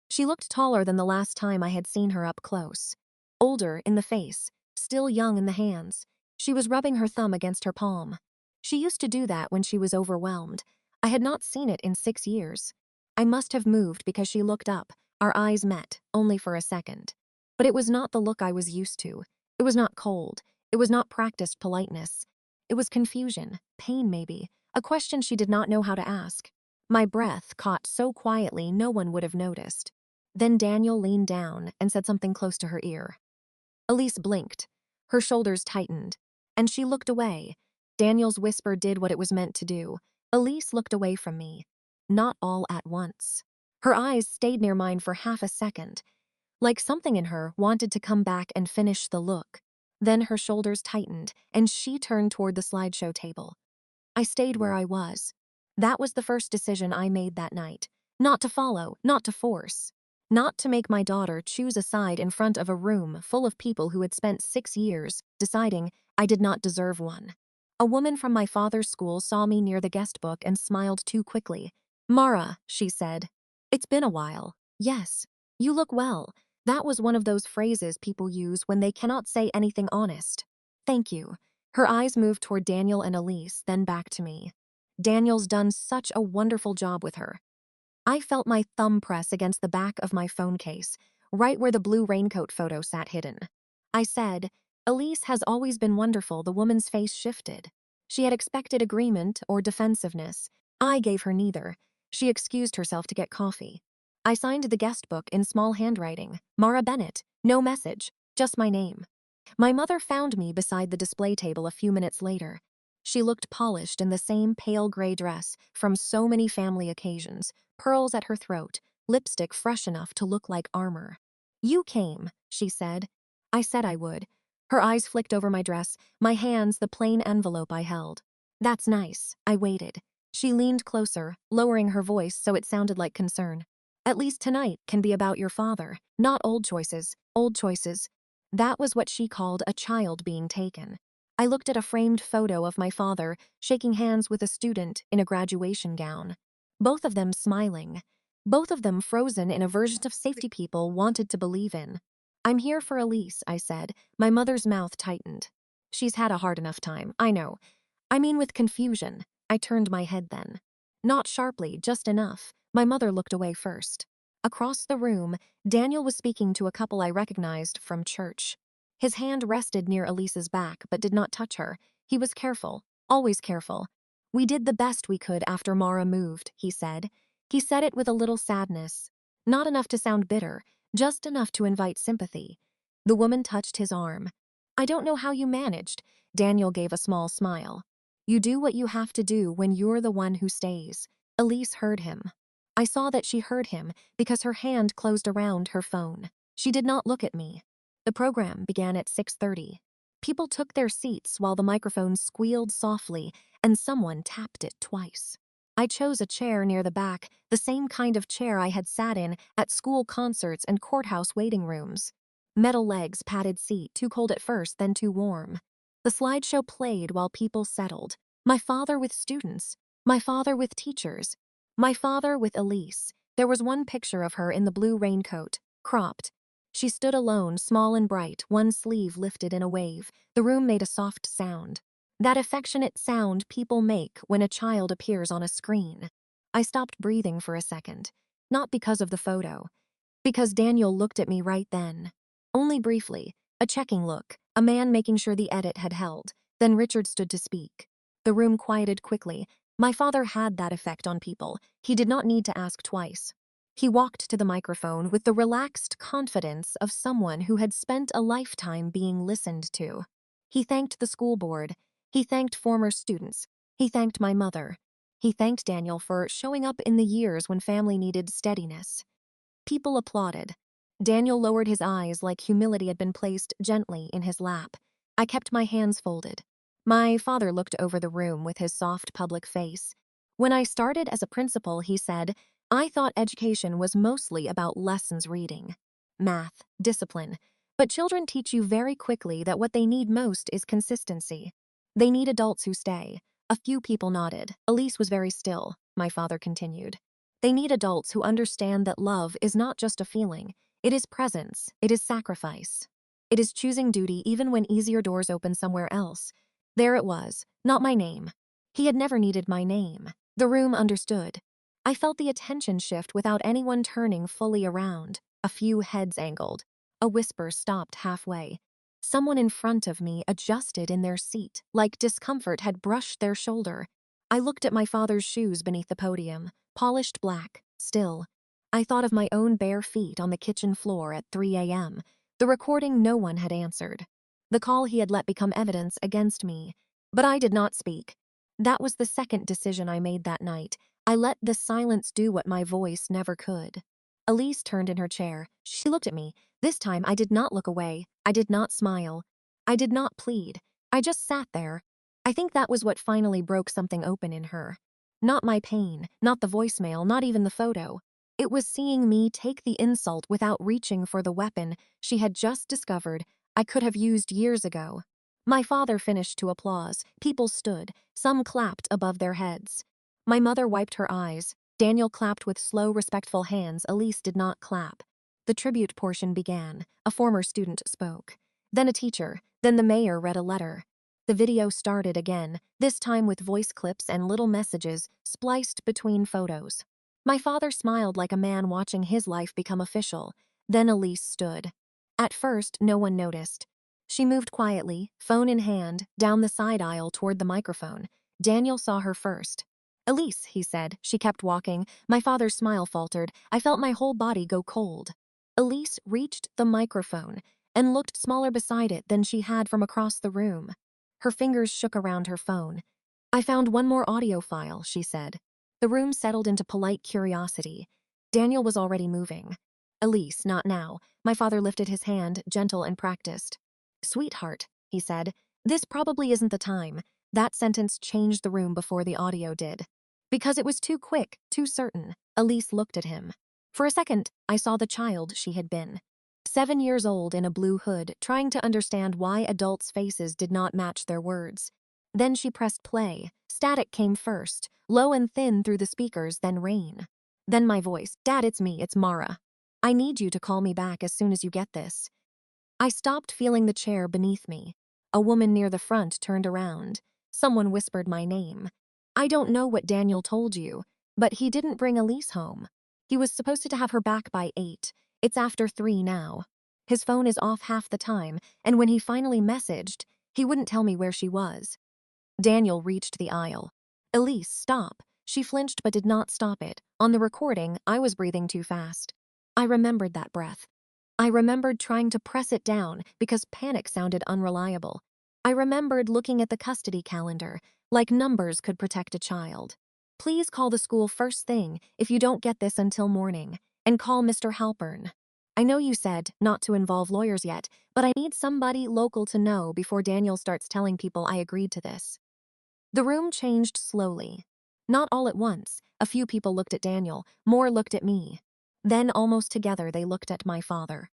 She looked taller than the last time I had seen her up close. Older in the face, still young in the hands. She was rubbing her thumb against her palm. She used to do that when she was overwhelmed. I had not seen it in 6 years. I must have moved because she looked up. Our eyes met, only for a second. But it was not the look I was used to. It was not cold. It was not practiced politeness. It was confusion, pain maybe, a question she did not know how to ask. My breath caught so quietly no one would have noticed. Then Daniel leaned down and said something close to her ear. Elise blinked. Her shoulders tightened, and she looked away. Daniel's whisper did what it was meant to do. Elise looked away from me. Not all at once. Her eyes stayed near mine for half a second, like something in her wanted to come back and finish the look. Then her shoulders tightened, and she turned toward the slideshow table. I stayed where I was. That was the first decision I made that night. Not to follow, not to force. Not to make my daughter choose a side in front of a room full of people who had spent 6 years deciding I did not deserve one. A woman from my father's school saw me near the guest book and smiled too quickly. "Mara," she said. "It's been a while." "Yes. You look well." That was one of those phrases people use when they cannot say anything honest. "Thank you." Her eyes moved toward Daniel and Elise, then back to me. Daniel's done such a wonderful job with her." I felt my thumb press against the back of my phone case, right where the blue raincoat photo sat hidden. I said, "Elise has always been wonderful." The woman's face shifted. She had expected agreement or defensiveness. I gave her neither. She excused herself to get coffee. I signed the guest book in small handwriting. Mara Bennett. No message, just my name. My mother found me beside the display table a few minutes later. She looked polished in the same pale gray dress from so many family occasions, pearls at her throat, lipstick fresh enough to look like armor. "You came," she said. I said I would. Her eyes flicked over my dress, my hands the plain envelope I held. "That's nice." I waited. She leaned closer, lowering her voice so it sounded like concern. "At least tonight can be about your father, not old choices, old choices." That was what she called a child being taken. I looked at a framed photo of my father shaking hands with a student in a graduation gown. Both of them smiling. Both of them frozen in a version of safety people wanted to believe in. "I'm here for Elise," I said. My mother's mouth tightened. "She's had a hard enough time, I know. I mean with confusion." I turned my head then. Not sharply, just enough. My mother looked away first. Across the room, Daniel was speaking to a couple I recognized from church. His hand rested near Elise's back but did not touch her. He was careful, always careful. "We did the best we could after Mara moved," he said. He said it with a little sadness. Not enough to sound bitter, just enough to invite sympathy. The woman touched his arm. "I don't know how you managed." Daniel gave a small smile. "You do what you have to do when you're the one who stays." Elise heard him. I saw that she heard him because her hand closed around her phone. She did not look at me. The program began at 6:30. People took their seats while the microphone squealed softly and someone tapped it twice. I chose a chair near the back, the same kind of chair I had sat in at school concerts and courthouse waiting rooms. Metal legs, padded seat, too cold at first, then too warm. The slideshow played while people settled. My father with students. My father with teachers. My father with Elise. There was one picture of her in the blue raincoat, cropped. She stood alone, small and bright, one sleeve lifted in a wave. The room made a soft sound. That affectionate sound people make when a child appears on a screen. I stopped breathing for a second. Not because of the photo. Because Daniel looked at me right then. Only briefly. A checking look. A man making sure the edit had held. Then Richard stood to speak. The room quieted quickly. My father had that effect on people. He did not need to ask twice. He walked to the microphone with the relaxed confidence of someone who had spent a lifetime being listened to. He thanked the school board. He thanked former students. He thanked my mother. He thanked Daniel for showing up in the years when family needed steadiness. People applauded. Daniel lowered his eyes like humility had been placed gently in his lap. I kept my hands folded. My father looked over the room with his soft public face. "When I started as a principal," he said, "I thought education was mostly about lessons reading, math, discipline. But children teach you very quickly that what they need most is consistency. They need adults who stay." A few people nodded. Elise was very still, my father continued. "They need adults who understand that love is not just a feeling. It is presence. It is sacrifice. It is choosing duty even when easier doors open somewhere else." There it was, not my name. He had never needed my name. The room understood. I felt the attention shift without anyone turning fully around. A few heads angled. A whisper stopped halfway. Someone in front of me adjusted in their seat, like discomfort had brushed their shoulder. I looked at my father's shoes beneath the podium, polished black, still. I thought of my own bare feet on the kitchen floor at 3 a.m., the recording no one had answered. The call he had let become evidence against me. But I did not speak. That was the second decision I made that night. I let the silence do what my voice never could. Elise turned in her chair. She looked at me. This time I did not look away. I did not smile. I did not plead. I just sat there. I think that was what finally broke something open in her. Not my pain, not the voicemail, not even the photo. It was seeing me take the insult without reaching for the weapon she had just discovered I could have used years ago. My father finished to applause. People stood. Some clapped above their heads. My mother wiped her eyes. Daniel clapped with slow, respectful hands. Elise did not clap. The tribute portion began. A former student spoke. Then a teacher. Then the mayor read a letter. The video started again, this time with voice clips and little messages spliced between photos. My father smiled like a man watching his life become official. Then Elise stood. At first, no one noticed. She moved quietly, phone in hand, down the side aisle toward the microphone. Daniel saw her first. "Elise," he said. She kept walking. My father's smile faltered. I felt my whole body go cold. Elise reached the microphone and looked smaller beside it than she had from across the room. Her fingers shook around her phone. "I found one more audio file," she said. The room settled into polite curiosity. Daniel was already moving. "Elise, not now." My father lifted his hand, gentle and practiced. "Sweetheart," he said, "this probably isn't the time." That sentence changed the room before the audio did. Because it was too quick, too certain. Elise looked at him. For a second, I saw the child she had been. 7 years old in a blue hood, trying to understand why adults' faces did not match their words. Then she pressed play. Static came first, low and thin through the speakers, then rain. Then my voice. "Dad, it's me, it's Mara. I need you to call me back as soon as you get this." I stopped feeling the chair beneath me. A woman near the front turned around. Someone whispered my name. "I don't know what Daniel told you, but he didn't bring Elise home. He was supposed to have her back by 8. It's after 3 now. His phone is off half the time, and when he finally messaged, he wouldn't tell me where she was." Daniel reached the aisle. "Elise, stop." She flinched but did not stop it. On the recording, I was breathing too fast. I remembered that breath. I remembered trying to press it down because panic sounded unreliable. I remembered looking at the custody calendar, like numbers could protect a child. "Please call the school first thing if you don't get this until morning, and call Mr. Halpern. I know you said not to involve lawyers yet, but I need somebody local to know before Daniel starts telling people I agreed to this." The room changed slowly. Not all at once. A few people looked at Daniel, more looked at me. Then, almost together, they looked at my father.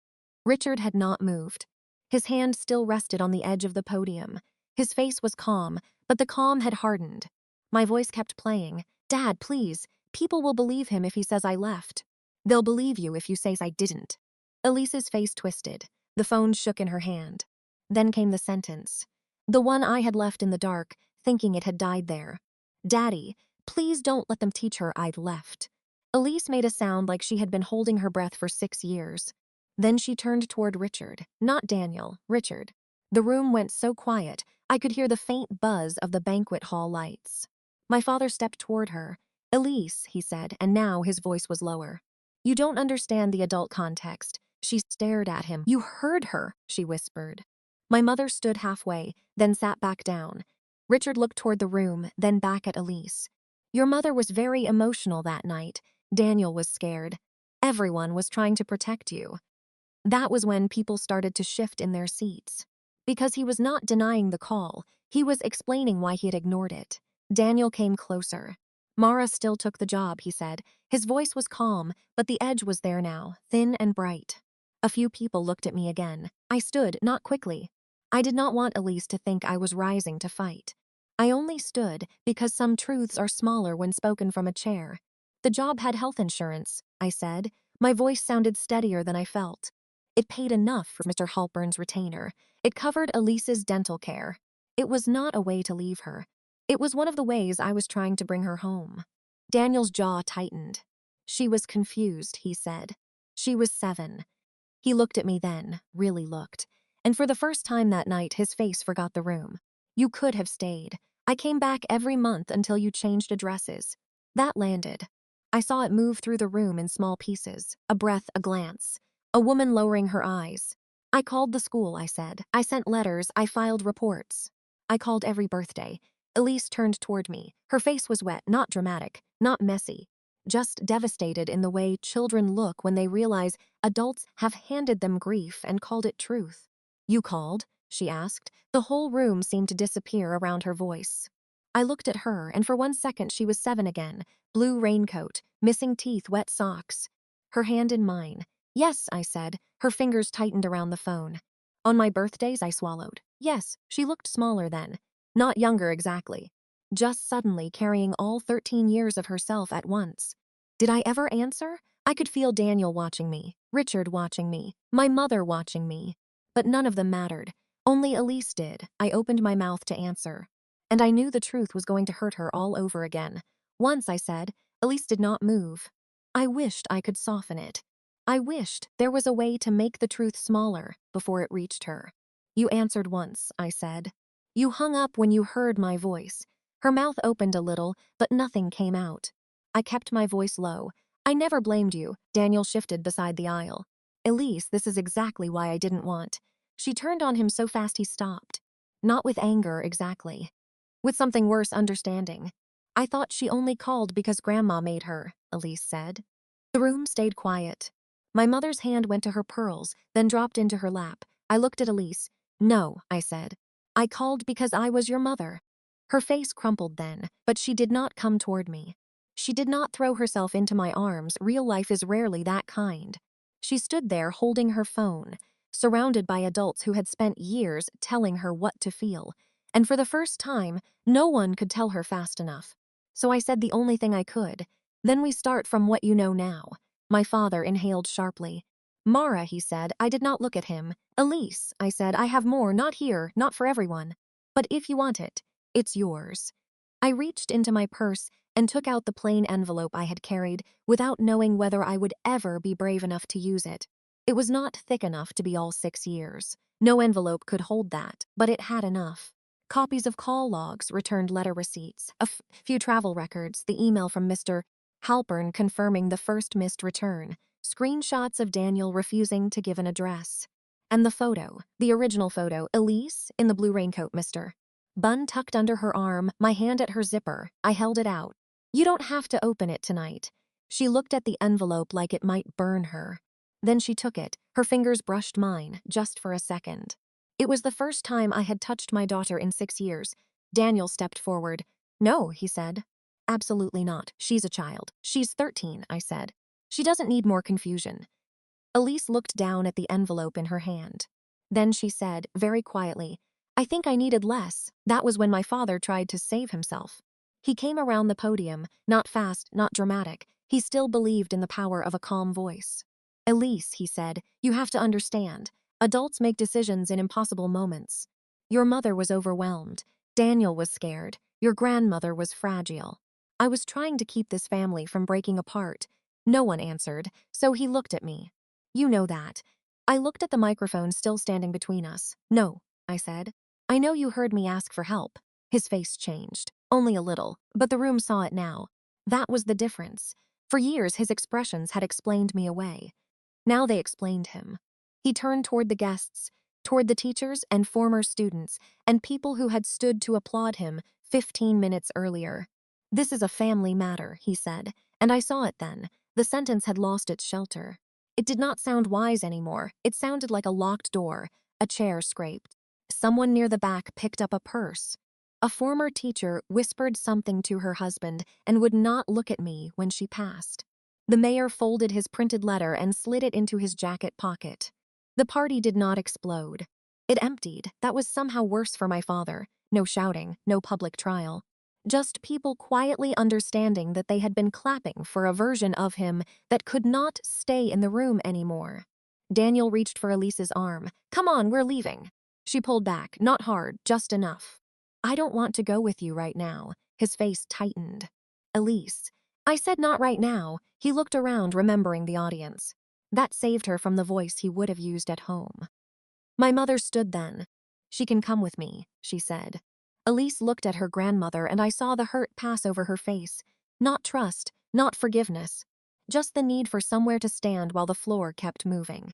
Richard had not moved. His hand still rested on the edge of the podium. His face was calm, but the calm had hardened. My voice kept playing. "Dad, please. People will believe him if he says I left. They'll believe you if you say I didn't." Elise's face twisted. The phone shook in her hand. Then came the sentence. The one I had left in the dark, thinking it had died there. "Daddy, please don't let them teach her I'd left." Elise made a sound like she had been holding her breath for 6 years. Then she turned toward Richard. Not Daniel, Richard. The room went so quiet, I could hear the faint buzz of the banquet hall lights. My father stepped toward her. "Elise," he said, and now his voice was lower. "You don't understand the adult context." She stared at him. "You heard her," she whispered. My mother stood halfway, then sat back down. Richard looked toward the room, then back at Elise. "Your mother was very emotional that night." Daniel was scared. "Everyone was trying to protect you." That was when people started to shift in their seats. Because he was not denying the call, he was explaining why he had ignored it. Daniel came closer. "Mara still took the job," he said. His voice was calm, but the edge was there now, thin and bright. A few people looked at me again. I stood, not quickly. I did not want Elise to think I was rising to fight. I only stood because some truths are smaller when spoken from a chair. "The job had health insurance," I said. My voice sounded steadier than I felt. It paid enough for Mr. Halpern's retainer. It covered Elise's dental care. It was not a way to leave her. It was one of the ways I was trying to bring her home. Daniel's jaw tightened. "She was confused," he said. "She was 7. He looked at me then, really looked. And for the first time that night, his face forgot the room. "You could have stayed. I came back every month until you changed addresses." That landed. I saw it move through the room in small pieces, a breath, a glance. A woman lowering her eyes. "I called the school," I said. "I sent letters, I filed reports. I called every birthday." Elise turned toward me. Her face was wet, not dramatic, not messy. Just devastated in the way children look when they realize adults have handed them grief and called it truth. "You called?" she asked. The whole room seemed to disappear around her voice. I looked at her, and for 1 second she was 7 again. Blue raincoat, missing teeth, wet socks. Her hand in mine. "Yes," I said. Her fingers tightened around the phone. "On my birthdays," I swallowed. "Yes." She looked smaller then. Not younger exactly. Just suddenly carrying all 13 years of herself at once. Did I ever answer? I could feel Daniel watching me, Richard watching me, my mother watching me. But none of them mattered. Only Elise did. I opened my mouth to answer. And I knew the truth was going to hurt her all over again. Once, I said. Elise did not move. I wished I could soften it. I wished there was a way to make the truth smaller before it reached her. You answered once, I said. You hung up when you heard my voice. Her mouth opened a little, but nothing came out. I kept my voice low. I never blamed you. Daniel shifted beside the aisle. Elise, this is exactly why I didn't want. She turned on him so fast he stopped. Not with anger, exactly. With something worse, understanding. I thought she only called because Grandma made her, Elise said. The room stayed quiet. My mother's hand went to her pearls, then dropped into her lap. I looked at Elise. No, I said. I called because I was your mother. Her face crumpled then, but she did not come toward me. She did not throw herself into my arms. Real life is rarely that kind. She stood there holding her phone, surrounded by adults who had spent years telling her what to feel. And for the first time, no one could tell her fast enough. So I said the only thing I could. Then we start from what you know now. My father inhaled sharply. Mara, he said. I did not look at him. Elise, I said, I have more, not here, not for everyone. But if you want it, it's yours. I reached into my purse and took out the plain envelope I had carried without knowing whether I would ever be brave enough to use it. It was not thick enough to be all 6 years. No envelope could hold that, but it had enough. Copies of call logs, returned letter receipts, a few travel records, the email from Mr. Halpern confirming the first missed return, screenshots of Daniel refusing to give an address. And the photo, the original photo, Elise in the blue raincoat, Mr. Bun tucked under her arm, my hand at her zipper. I held it out. You don't have to open it tonight. She looked at the envelope like it might burn her. Then she took it. Her fingers brushed mine, just for a second. It was the first time I had touched my daughter in 6 years. Daniel stepped forward. No, he said. Absolutely not. She's a child. She's 13, I said. She doesn't need more confusion. Elise looked down at the envelope in her hand. Then she said, very quietly, I think I needed less. That was when my father tried to save himself. He came around the podium, not fast, not dramatic. He still believed in the power of a calm voice. Elise, he said, you have to understand. Adults make decisions in impossible moments. Your mother was overwhelmed. Daniel was scared. Your grandmother was fragile. I was trying to keep this family from breaking apart. No one answered, so he looked at me. You know that. I looked at the microphone still standing between us. No, I said. I know you heard me ask for help. His face changed. Only a little, but the room saw it now. That was the difference. For years, his expressions had explained me away. Now they explained him. He turned toward the guests, toward the teachers and former students, and people who had stood to applaud him 15 minutes earlier. This is a family matter, he said, and I saw it then. The sentence had lost its shelter. It did not sound wise anymore. It sounded like a locked door, a chair scraped. Someone near the back picked up a purse. A former teacher whispered something to her husband and would not look at me when she passed. The mayor folded his printed letter and slid it into his jacket pocket. The party did not explode. It emptied. That was somehow worse for my father. No shouting, no public trial. Just people quietly understanding that they had been clapping for a version of him that could not stay in the room anymore. Daniel reached for Elise's arm. Come on, we're leaving. She pulled back, not hard, just enough. I don't want to go with you right now. His face tightened. Elise. I said not right now. He looked around, remembering the audience. That saved her from the voice he would have used at home. My mother stood then. She can come with me, she said. Elise looked at her grandmother and I saw the hurt pass over her face. Not trust, not forgiveness. Just the need for somewhere to stand while the floor kept moving.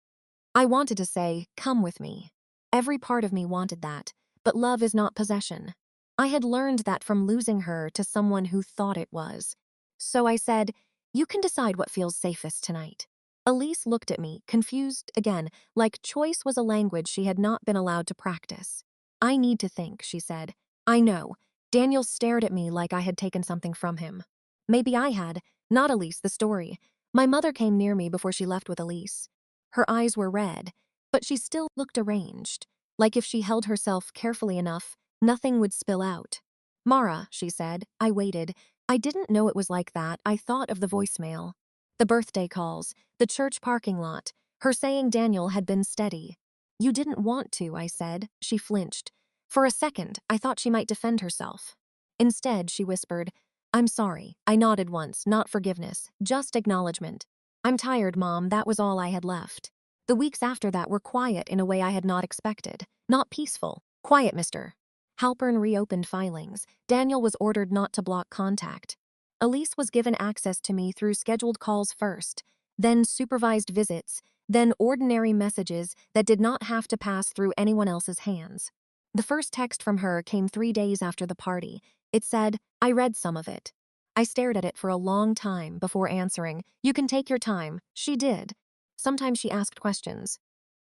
I wanted to say, come with me. Every part of me wanted that, but love is not possession. I had learned that from losing her to someone who thought it was. So I said, you can decide what feels safest tonight. Elise looked at me, confused again, like choice was a language she had not been allowed to practice. I need to think, she said. I know. Daniel stared at me like I had taken something from him. Maybe I had, not Elise, the story. My mother came near me before she left with Elise. Her eyes were red, but she still looked arranged, like if she held herself carefully enough, nothing would spill out. Mara, she said. I waited. I didn't know it was like that. I thought of the voicemail. The birthday calls, the church parking lot, her saying Daniel had been steady. You didn't want to, I said. She flinched. For a second, I thought she might defend herself. Instead, she whispered, I'm sorry. I nodded once, not forgiveness, just acknowledgement. I'm tired, Mom, that was all I had left. The weeks after that were quiet in a way I had not expected. Not peaceful. Quiet, mister. Halpern reopened filings. Daniel was ordered not to block contact. Elise was given access to me through scheduled calls first, then supervised visits, then ordinary messages that did not have to pass through anyone else's hands. The first text from her came 3 days after the party. It said, I read some of it. I stared at it for a long time before answering. You can take your time. She did. Sometimes she asked questions.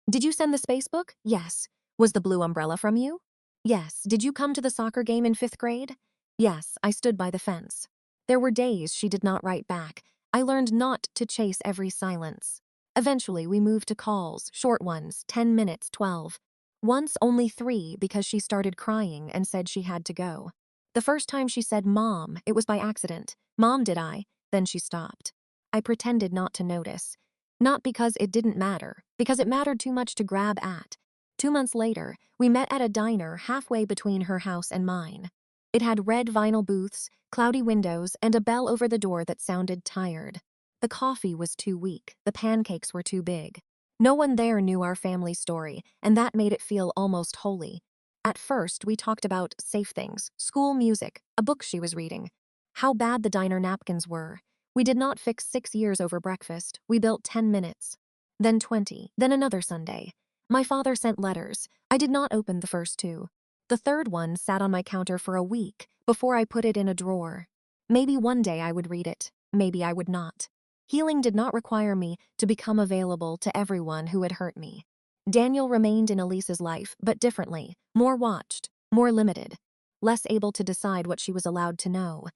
Did you send the space book? Yes. Was the blue umbrella from you? Yes. Did you come to the soccer game in 5th grade? Yes, I stood by the fence. There were days she did not write back. I learned not to chase every silence. Eventually, we moved to calls, short ones, 10 minutes, 12. Once only 3 because she started crying and said she had to go. The first time she said, Mom, it was by accident. Mom, did I? Then she stopped. I pretended not to notice. Not because it didn't matter, because it mattered too much to grab at. 2 months later, we met at a diner halfway between her house and mine. It had red vinyl booths, cloudy windows, and a bell over the door that sounded tired. The coffee was too weak, the pancakes were too big. No one there knew our family story, and that made it feel almost holy. At first, we talked about safe things, school music, a book she was reading. How bad the diner napkins were. We did not fix 6 years over breakfast. We built 10 minutes. Then 20, then another Sunday. My father sent letters. I did not open the first 2. The third one sat on my counter for a week before I put it in a drawer. Maybe one day I would read it. Maybe I would not. Healing did not require me to become available to everyone who had hurt me. Daniel remained in Elise's life, but differently, more watched, more limited, less able to decide what she was allowed to know.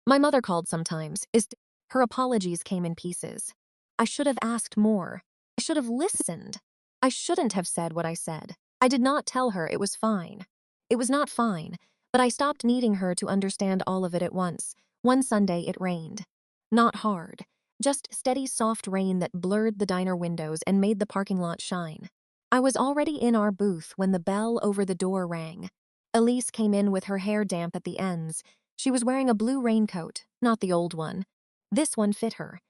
My mother called sometimes. Her apologies came in pieces. I should have asked more. I should have listened. I shouldn't have said what I said. I did not tell her it was fine. It was not fine, but I stopped needing her to understand all of it at once. One Sunday it rained. Not hard, just steady soft rain that blurred the diner windows and made the parking lot shine. I was already in our booth when the bell over the door rang. Elise came in with her hair damp at the ends. She was wearing a blue raincoat, not the old one. This one fit her.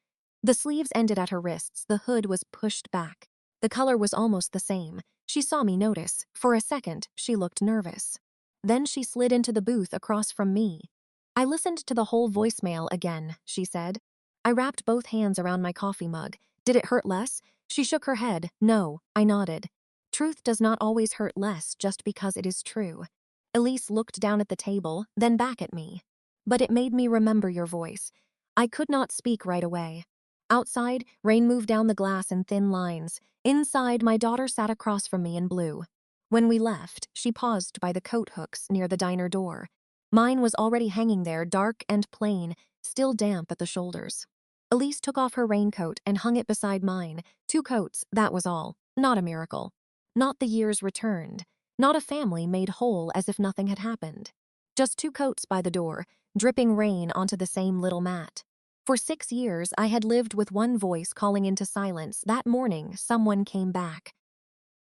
The sleeves ended at her wrists, the hood was pushed back. The color was almost the same. She saw me notice. For a second, she looked nervous. Then she slid into the booth across from me. I listened to the whole voicemail again, she said. I wrapped both hands around my coffee mug. Did it hurt less? She shook her head. No, I nodded. Truth does not always hurt less just because it is true. Elise looked down at the table, then back at me. But it made me remember your voice. I could not speak right away. Outside, rain moved down the glass in thin lines. Inside, my daughter sat across from me in blue. When we left, she paused by the coat hooks near the diner door. Mine was already hanging there, dark and plain, still damp at the shoulders. Elise took off her raincoat and hung it beside mine. 2 coats, that was all. Not a miracle. Not the years returned. Not a family made whole as if nothing had happened. Just 2 coats by the door, dripping rain onto the same little mat. For 6 years, I had lived with one voice calling into silence. That morning, someone came back.